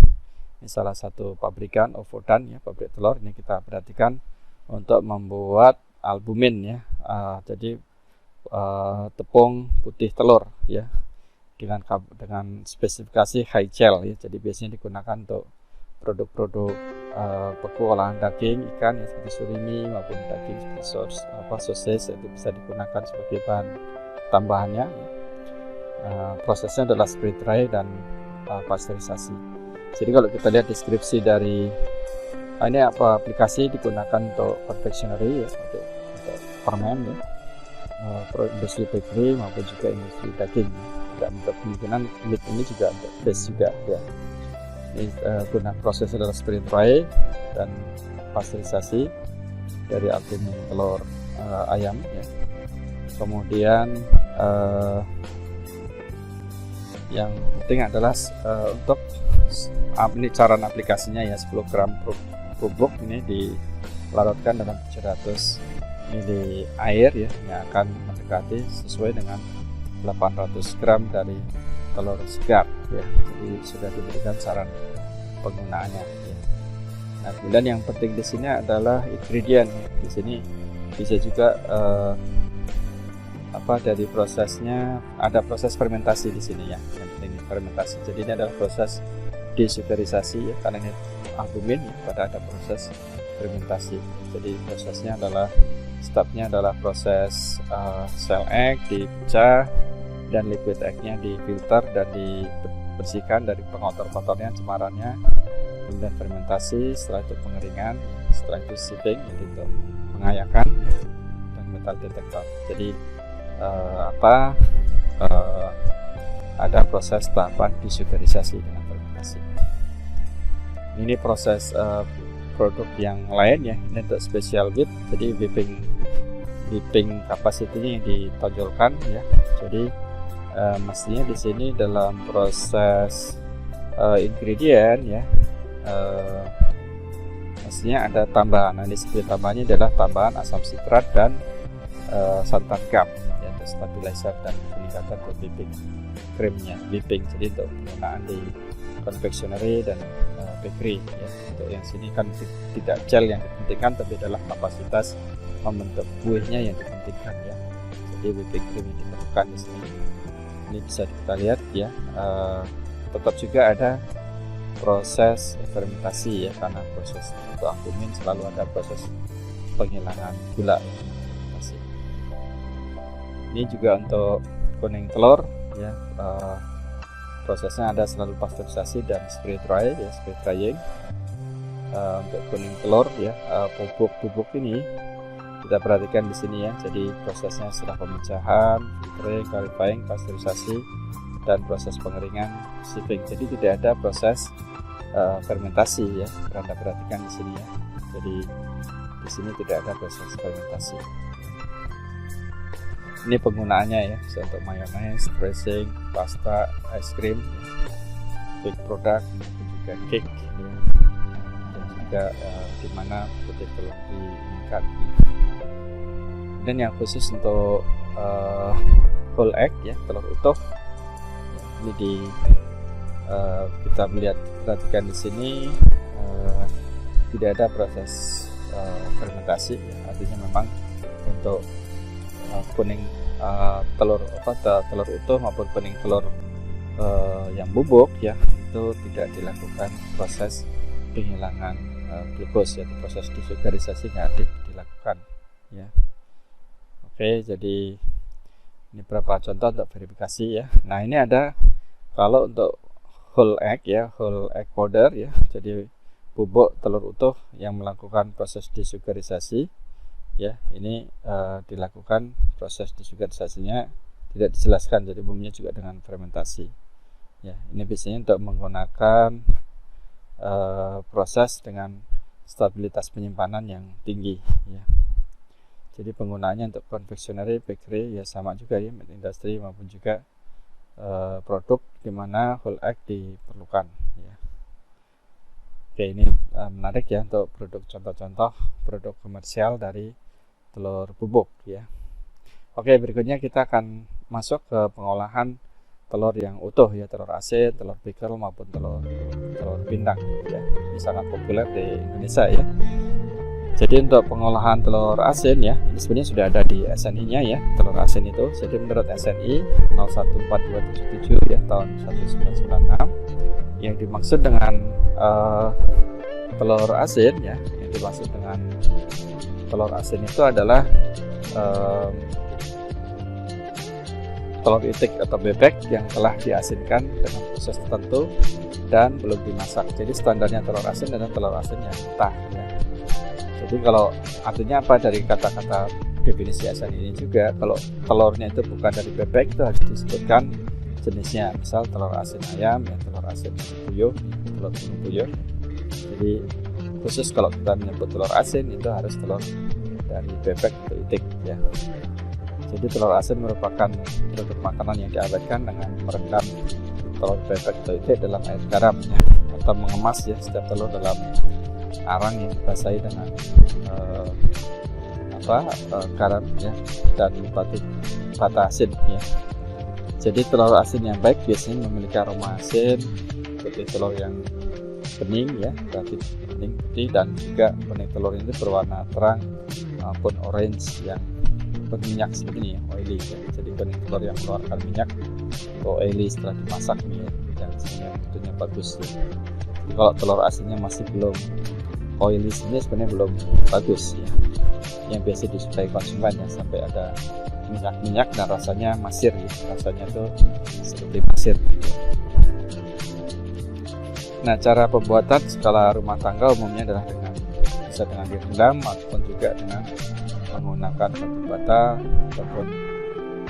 Ini salah satu pabrikan Ovodan ya, pabrik telur. Ini kita perhatikan untuk membuat albumin ya. Jadi tepung putih telur ya, dengan spesifikasi high gel ya. Jadi biasanya digunakan untuk produk-produk beku olahan daging ikan ya, seperti surimi maupun daging seperti sosis, itu bisa digunakan sebagai bahan tambahannya ya. Prosesnya adalah spray dry dan pasteurisasi. Jadi kalau kita lihat deskripsi dari ini aplikasi digunakan untuk confectionery ya, untuk permen ya, industri bakery maupun juga industri daging. Tidak untuk kemungkinan meat ini juga untuk base juga ya. Ini guna proses adalah spray dry dan pasteurisasi dari albumin telur ayam ya. Kemudian yang penting adalah untuk ini cara aplikasinya ya, 10 gram bubuk ini dilarutkan dalam 700 ml air ya, yang akan mendekati sesuai dengan 800 gram dari telur segar ya. Jadi sudah diberikan saran penggunaannya ya. Nah, kemudian yang penting di sini adalah ingredient ya. Di sini bisa juga dari prosesnya, ada proses fermentasi di sini ya, yang penting fermentasi. Jadi ini adalah proses desugarisasi ya, karena ini albumin ya, pada ada proses fermentasi. Jadi prosesnya adalah stepnya adalah proses cell egg dipecah dan liquid egg-nya difilter dan dibersihkan dari pengotor-kotornya, cemarannya, kemudian fermentasi, setelah itu pengeringan, setelah itu sieving, jadi itu pengayakan ya, dan metal detektor. Jadi ada proses tahapan desugarisasi dengan fermentasi. Ini proses produk yang lain ya, ini untuk special wheat. Jadi whipping capacity-nya yang ditonjolkan ya. Jadi mestinya di sini dalam proses ingredient ya, mestinya ada tambahan. Nah, di sini tambahannya adalah tambahan asam sitrat dan santan gam ya, untuk stabilizer dan peningkatan untuk whipping krimnya, whipping. Jadi untuk penggunaan di confectionery dan bakery ya. Untuk yang sini kan tidak gel yang dipentingkan, tapi adalah kapasitas membentuk buihnya yang dipentingkan ya. Jadi whipping cream yang diperlukan di sini. Ini bisa kita lihat ya. Tetap juga ada proses fermentasi ya, karena proses untuk albumin selalu ada proses penghilangan gula ya, fermentasi. Ini juga untuk kuning telur ya, prosesnya ada selalu pasteurisasi dan spray dry ya, spray drying. Untuk kuning telur ya, bubuk ini kita perhatikan di sini ya. Jadi prosesnya setelah pemecahan, filtering, clarifying, pasteurisasi, dan proses pengeringan, sieving. Jadi tidak ada proses fermentasi ya. Anda perhatikan di sini ya. Jadi di sini tidak ada proses fermentasi. Ini penggunaannya ya, bisa untuk mayonnaise, dressing, pasta, es krim, bake product, maupun juga cake ya. Dan juga di mana putih telur diinginkan. Dan yang khusus untuk whole egg ya, telur utuh. Ini kita melihat, perhatikan di sini tidak ada proses fermentasi ya. Artinya memang untuk kuning telur utuh maupun kuning telur yang bubuk ya, itu tidak dilakukan proses penghilangan glukos ya, proses desugarisasi nggak dilakukan ya. Oke, jadi ini beberapa contoh untuk verifikasi ya. Nah, ini ada kalau untuk whole egg ya, whole egg powder ya, jadi bubuk telur utuh yang melakukan proses desugarisasi ya. Ini dilakukan proses desugarisasinya tidak dijelaskan, jadi umumnya juga dengan fermentasi ya. Ini biasanya untuk menggunakan proses dengan stabilitas penyimpanan yang tinggi ya. Jadi penggunaannya untuk confectionery, bakery ya sama juga ya, industri maupun juga produk di mana whole egg diperlukan ya. Oke, ini menarik ya untuk produk, contoh-contoh produk komersial dari telur bubuk ya. Oke, berikutnya kita akan masuk ke pengolahan telur yang utuh ya, telur asin, telur pickle maupun telur pindang ya. Ini sangat populer di Indonesia ya. Jadi untuk pengolahan telur asin ya, ini sebenarnya sudah ada di SNI-nya ya, telur asin itu. Jadi menurut SNI 014277 ya tahun 1996, yang dimaksud dengan telur asin ya, yang dimaksud dengan telur asin itu adalah telur itik atau bebek yang telah diasinkan dengan proses tertentu dan belum dimasak. Jadi standarnya telur asin adalah telur asin yang mentah ya. Jadi kalau artinya apa dari kata-kata definisi SNI ini juga, kalau telurnya itu bukan dari bebek itu harus disebutkan jenisnya, misal telur asin ayam ya, telur asin puyuh, telur puyuh. Jadi khusus kalau kita menyebut telur asin itu harus telur dari bebek atau itik ya. Jadi telur asin merupakan produk makanan yang diawetkan dengan merendam telur bebek atau itik dalam air garam ya, atau mengemas ya setiap telur dalam arang yang dibasahi dengan garam ya dan bata asin ya. Jadi telur asin yang baik biasanya memiliki aroma asin seperti telur yang bening ya, berarti bening putih, dan juga bening telur ini berwarna terang maupun orange yang berminyak seperti ini ya, oily ya. Jadi bening telur yang mengeluarkan minyak atau oily setelah dimasak nih ya, yang sebenarnya bagus ya. Jadi kalau telur asinnya masih belum oily sebenarnya belum bagus ya. Yang biasa disukai konsumen ya, sampai ada minyak-minyak dan rasanya masir ya. Rasanya tuh seperti masir gitu. Nah, cara pembuatan skala rumah tangga umumnya adalah bisa dengan direndam ataupun juga dengan menggunakan batu bata ataupun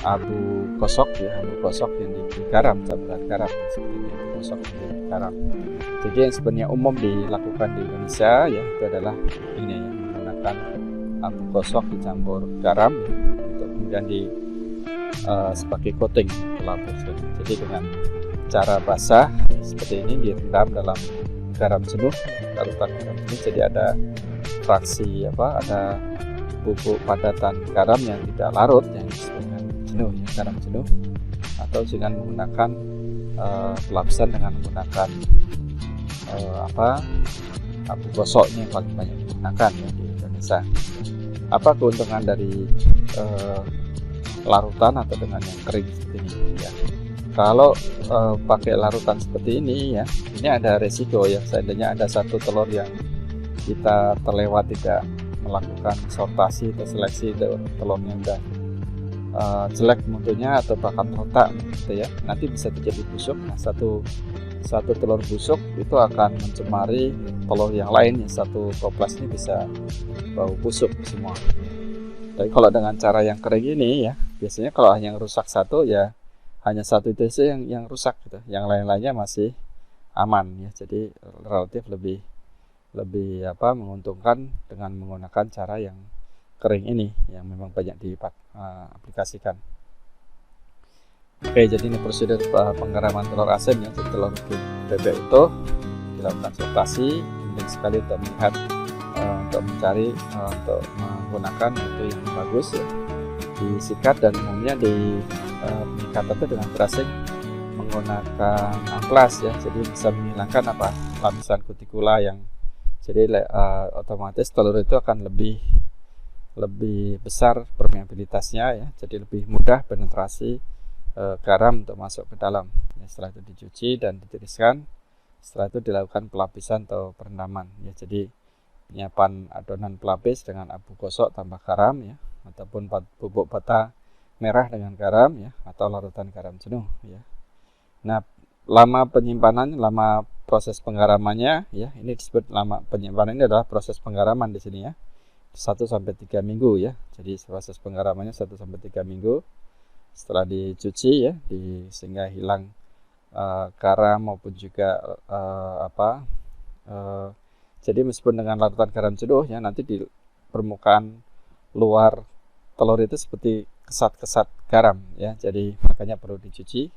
abu gosok ya, abu gosok yang digaram, campuran garam seperti ini, abu gosok yang digaram. Jadi yang sebenarnya umum dilakukan di Indonesia ya, itu adalah ini ya, menggunakan abu gosok dicampur garam ya, untuk kemudian sebagai coating pelapis. Jadi dengan cara basah seperti ini direndam dalam garam jenuh, larutan garam jenuh. Jadi ada fraksi ada bubuk padatan garam yang tidak larut yang disebut dengan jenuh ya, garam jenuh, atau dengan menggunakan pelapisan dengan menggunakan abu gosoknya yang paling banyak digunakan ya di Indonesia. apa keuntungan dari larutan atau dengan yang kering seperti ini ya. Kalau pakai larutan seperti ini ya, ini ada resiko ya, seandainya ada satu telur yang kita terlewat tidak melakukan sortasi atau seleksi, telurnya udah jelek mutunya atau bahkan retak gitu ya, nanti bisa terjadi busuk. Nah, satu telur busuk itu akan mencemari telur yang lain ya, satu toples ini bisa bau busuk semua. Tapi kalau dengan cara yang kering ini ya, biasanya kalau hanya rusak satu ya, hanya satu itu saja yang rusak gitu, yang lain-lainnya masih aman ya. Jadi relatif lebih menguntungkan dengan menggunakan cara yang kering ini yang memang banyak diaplikasikan. Oke, jadi ini prosedur penggaraman telur asin ya. Jadi telur bebek itu dilakukan sortasi, penting sekali untuk melihat, untuk mencari, untuk menggunakan itu yang bagus ya, disikat, dan umumnya di penyikat itu dengan berasing menggunakan amplas ya, jadi bisa menghilangkan lapisan kutikula yang jadi otomatis telur itu akan lebih besar permeabilitasnya ya, jadi lebih mudah penetrasi garam untuk masuk ke dalam ya. Setelah itu dicuci dan ditiriskan, setelah itu dilakukan pelapisan atau perendaman ya, jadi penyiapan adonan pelapis dengan abu gosok tambah garam ya, ataupun bubuk bata merah dengan garam ya, atau larutan garam jenuh ya. Nah, lama penyimpanan, lama proses penggaramannya ya, ini disebut lama penyimpanan, ini adalah proses penggaraman di sini ya, 1-3 minggu ya. Jadi proses penggaramannya 1-3 minggu setelah dicuci ya, sehingga hilang garam maupun juga jadi meskipun dengan larutan garam jenuh ya, nanti di permukaan luar telur itu seperti kesat-kesat garam ya, jadi makanya perlu dicuci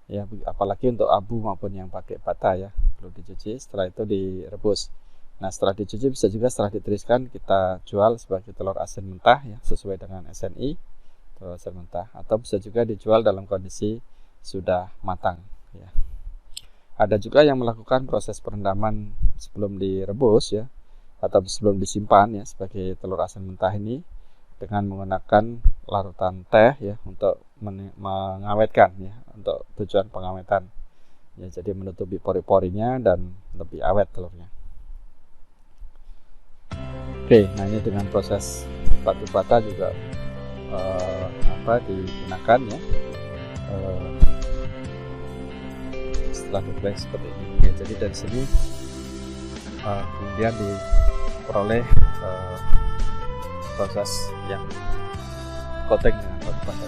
ya, apalagi untuk abu maupun yang pakai bata ya, perlu dicuci. Setelah itu direbus. Nah, setelah dicuci bisa juga setelah ditiriskan kita jual sebagai telur asin mentah ya, sesuai dengan SNI, telur asin mentah, atau bisa juga dijual dalam kondisi sudah matang ya. Ada juga yang melakukan proses perendaman sebelum direbus ya, atau sebelum disimpan ya, sebagai telur asin mentah ini dengan menggunakan larutan teh ya, untuk mengawetkan ya, untuk tujuan pengawetan ya, jadi menutupi pori-porinya dan lebih awet telurnya. Oke, nah ini dengan proses batu bata juga digunakan ya, setelah dibelah seperti ini ya. Jadi dari sini kemudian diperoleh proses yang coating dengan batu bata.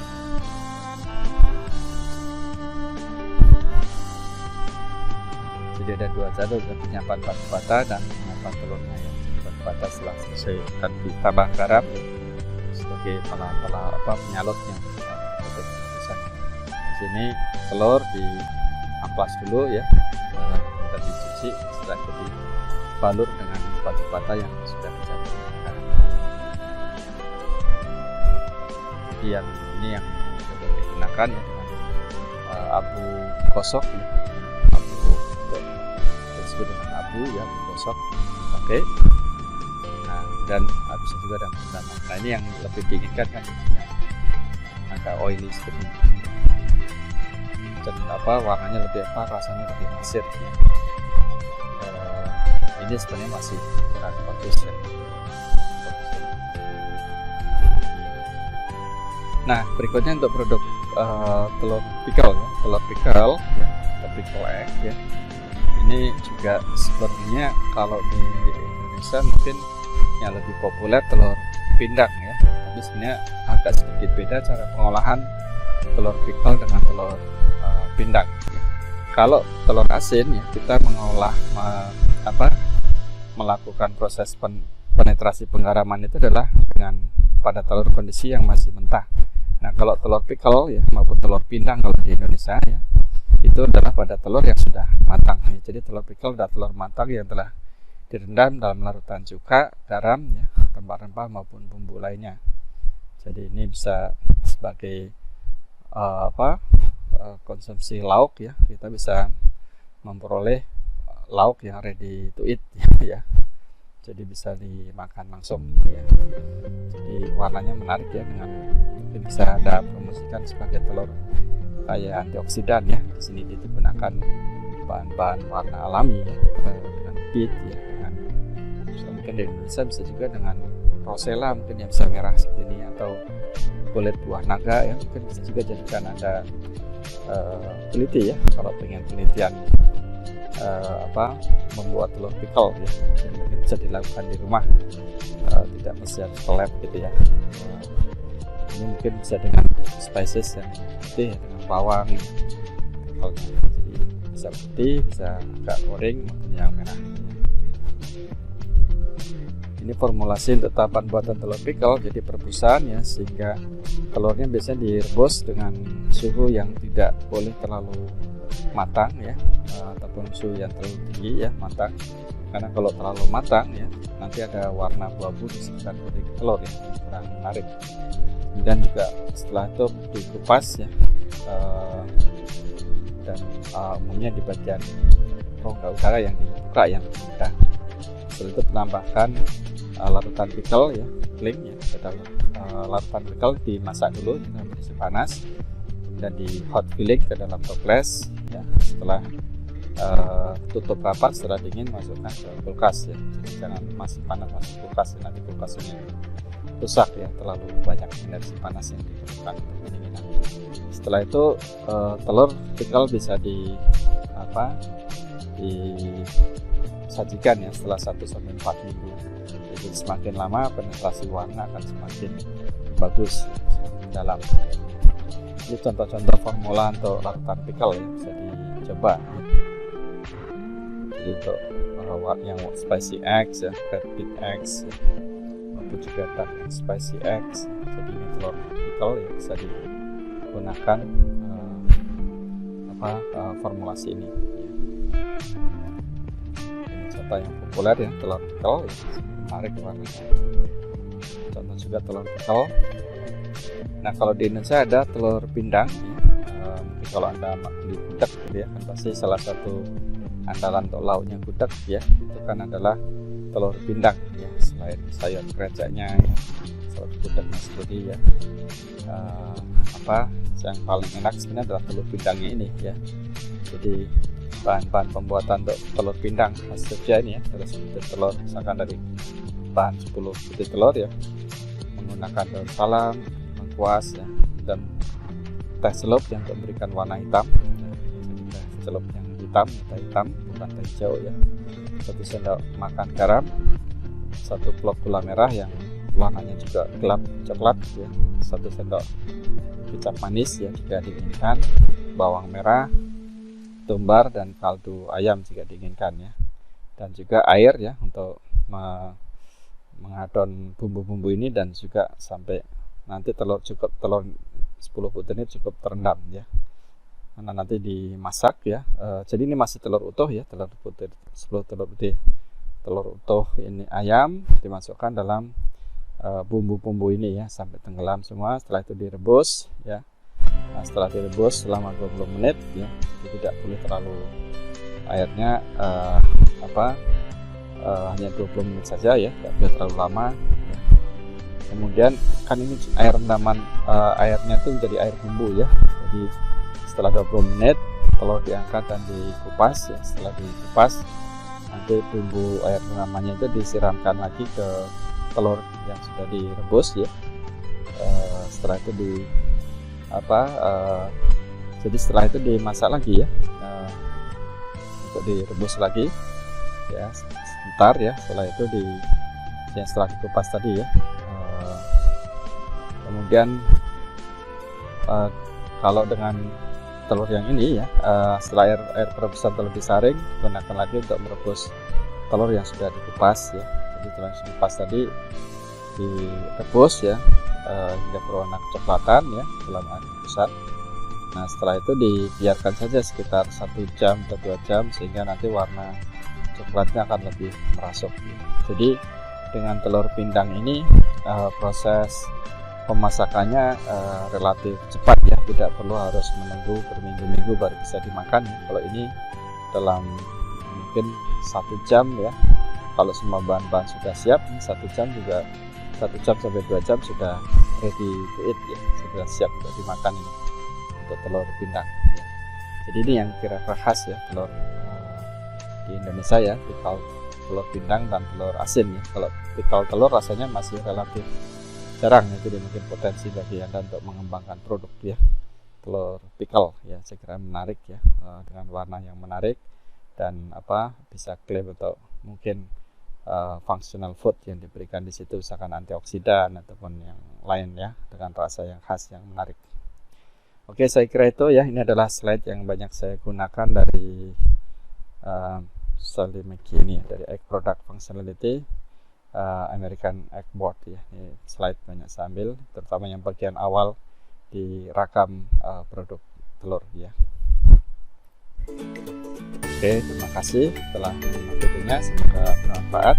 Jadi ada dua cara, penyiapan batu bata dan penyiapan telurnya ya. Batu bata setelah selesai akan ditambah garam sebagai penyalutnya. Di sini telur diamplas dulu ya, kita dicuci, setelah itu dibalur dengan batu bata yang sudah dicampur garam. Yang ini yang sudah digunakan ya, dengan abu gosok ya, disebut dengan abu ya, gosok pakai. Nah, dan bisa juga dan perendaman. Nah, ini yang lebih diinginkan kan yang agak oily seperti ini, dan warnanya lebih rasanya lebih mesir ya. Ini sebenarnya masih kurang bagus ya. Nah, berikutnya untuk produk telur pickle ya, telur pickle ya, atau pickle egg ya. Ini juga sebenarnya kalau di Indonesia mungkin yang lebih populer telur pindang ya, tapi sebenarnya agak sedikit beda cara pengolahan telur pickle dengan telur pindang ya. Kalau telur asin ya, kita mengolah melakukan proses penetrasi penggaraman itu adalah dengan pada telur kondisi yang masih mentah. Nah, kalau telur pickle ya maupun telur pindang kalau di Indonesia ya, itu adalah pada telur yang sudah matang ya. Jadi telur pickle adalah telur matang yang telah direndam dalam larutan cuka, garam ya, rempah-rempah maupun bumbu lainnya. Jadi ini bisa sebagai konsumsi lauk ya, kita bisa memperoleh lauk yang ready to eat ya. jadi bisa dimakan langsung ya. Jadi warnanya menarik ya, dengan mungkin bisa Anda promosikan sebagai telur kaya antioksidan ya. Di sini digunakan bahan-bahan warna alami ya, dengan beet ya, dengan mungkin di Indonesia bisa juga dengan rosella mungkin yang bisa merah seperti ini, atau kulit buah naga ya, mungkin bisa juga jadikan Anda teliti ya kalau pengen penelitian membuat telur pickle ya. Jadi mungkin bisa dilakukan di rumah, tidak mesti harus ke lab gitu ya. Ini mungkin bisa dengan spices yang putih ya, dengan bawang ya, pickle-nya. Jadi bisa putih, bisa agak goreng maupun yang merah. Ini formulasi untuk tahapan buatan telur pickle, jadi perebusan ya, sehingga telurnya biasanya direbus dengan suhu yang tidak boleh terlalu matang ya, ataupun suhu yang terlalu tinggi ya, matang. Karena kalau terlalu matang ya, nanti ada warna abu-abu di sekitar kulit telur ya, kurang menarik. Dan juga setelah itu dikupas ya, dan umumnya di bagian rongga udara yang dibuka yang mudah. Setelah itu menambahkan larutan pickle ya, cling ya, larutan pickle dimasak dulu dengan kondisi panas dan di hot filling ke dalam toples ya. Setelah tutup rapat, setelah dingin masukkan ke kulkas ya. Jadi jangan masih panas masuk kulkas ya, nanti kulkasnya rusak ya, terlalu banyak energi panas yang diperlukan untuk pendinginan. Setelah itu telur pickle bisa disajikan ya setelah 1-4 minggu. Jadi semakin lama penetrasi warna akan semakin bagus, semakin dalam. Ini contoh-contoh formula untuk larutan pickle ya, bisa dicoba. Jadi untuk yang spicy eggs ya, red beet eggs ya, maupun juga dark spicy eggs. Jadi ini telur pickle ya, bisa digunakan formulasi ini. Ini contoh yang populer ya, telur pickle ya, menarik warnanya. Contoh juga telur pickle. Nah kalau di Indonesia ada telur pindang ya. Mungkin kalau Anda beli gudeg gitu ya, kan pasti salah satu andalan untuk lauknya gudeg ya, itu kan adalah telur pindang ya, selain sayur kreceknya ya, telur gudegnya sendiri ya. Yang paling enak sebenarnya adalah telur pindangnya ini ya. Jadi bahan-bahan pembuatan untuk telur pindang khas Jogja ini ya, ada sebutir telur, misalkan dari bahan 10 butir telur ya, menggunakan daun salam, lengkuas ya, dan teh celup yang untuk memberikan warna hitam ya. Jadi teh celup yang hitam, teh hitam bukan teh hijau ya. 1 sendok makan garam, 1 klop gula merah yang warnanya juga gelap coklat ya, 1 sendok kecap manis ya jika diinginkan, bawang merah, tumbar, dan kaldu ayam jika diinginkan ya, dan juga air ya untuk mengadon bumbu-bumbu ini, dan juga sampai nanti telur 10 butir ini cukup terendam ya, karena nanti dimasak ya. Jadi ini masih telur utuh ya, telur butir 10 telur putih telur utuh ini ayam dimasukkan dalam bumbu-bumbu ini ya sampai tenggelam semua. Setelah itu direbus ya. Nah, setelah direbus selama 20 menit ya, jadi tidak boleh terlalu airnya hanya 20 menit saja ya, tidak boleh terlalu lama ya. Kemudian kan ini air rendaman airnya itu menjadi air bumbu ya. Jadi setelah 20 menit telur diangkat dan dikupas ya. Setelah dikupas nanti bumbu air rendamannya itu disiramkan lagi ke telur yang sudah direbus ya. Setelah itu jadi setelah itu dimasak lagi ya, untuk direbus lagi ya sebentar ya. Setelah itu setelah dikupas tadi ya, kemudian kalau dengan telur yang ini ya, setelah air perebusan telur disaring, gunakan lagi untuk merebus telur yang sudah dikupas ya. Jadi telur yang dikupas tadi direbus ya hingga berwarna kecoklatan ya dalam air rebusan. Nah setelah itu dibiarkan saja sekitar 1 jam atau 2 jam sehingga nanti warna coklatnya akan lebih merasuk ya. Jadi dengan telur pindang ini proses pemasakannya relatif cepat ya, tidak perlu harus menunggu berminggu-minggu baru bisa dimakan ya. Kalau ini dalam mungkin 1 jam ya kalau semua bahan-bahan sudah siap, 1 jam sampai 2 jam sudah ready to eat ya, sudah siap untuk dimakan ini untuk telur pindang ya. Jadi ini yang kira-kira khas ya telur di Indonesia ya, pikal telur pindang dan telur asin ya. Kalau pikal telur rasanya masih relatif jarang ya, jadi mungkin potensi bagi Anda untuk mengembangkan produk ya telur pikal ya, saya kira menarik ya, dengan warna yang menarik dan bisa klaim untuk mungkin functional food yang diberikan di situ, misalkan antioksidan ataupun yang lain ya, dengan rasa yang khas yang menarik. Oke, saya kira itu ya, ini adalah slide yang banyak saya gunakan dari Stanley McKee ini ya, dari Egg Product Functionality American Egg Board ya. Ini slide banyak saya ambil, terutama yang bagian awal di rakam produk telur ya. Oke, terima kasih telah menonton videonya, semoga bermanfaat.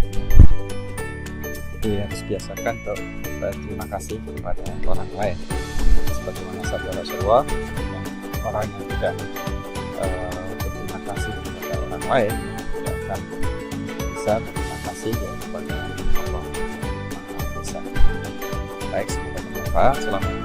Jadi harus biasakan untuk berterima kasih kepada orang lain, sebagaimana sabda Rasulullah, orang yang tidak berterima kasih kepada orang lain tidak akan bisa berterima kasih ya kepada Allah Maha Esa. Baik, semoga bermanfaat. Selamat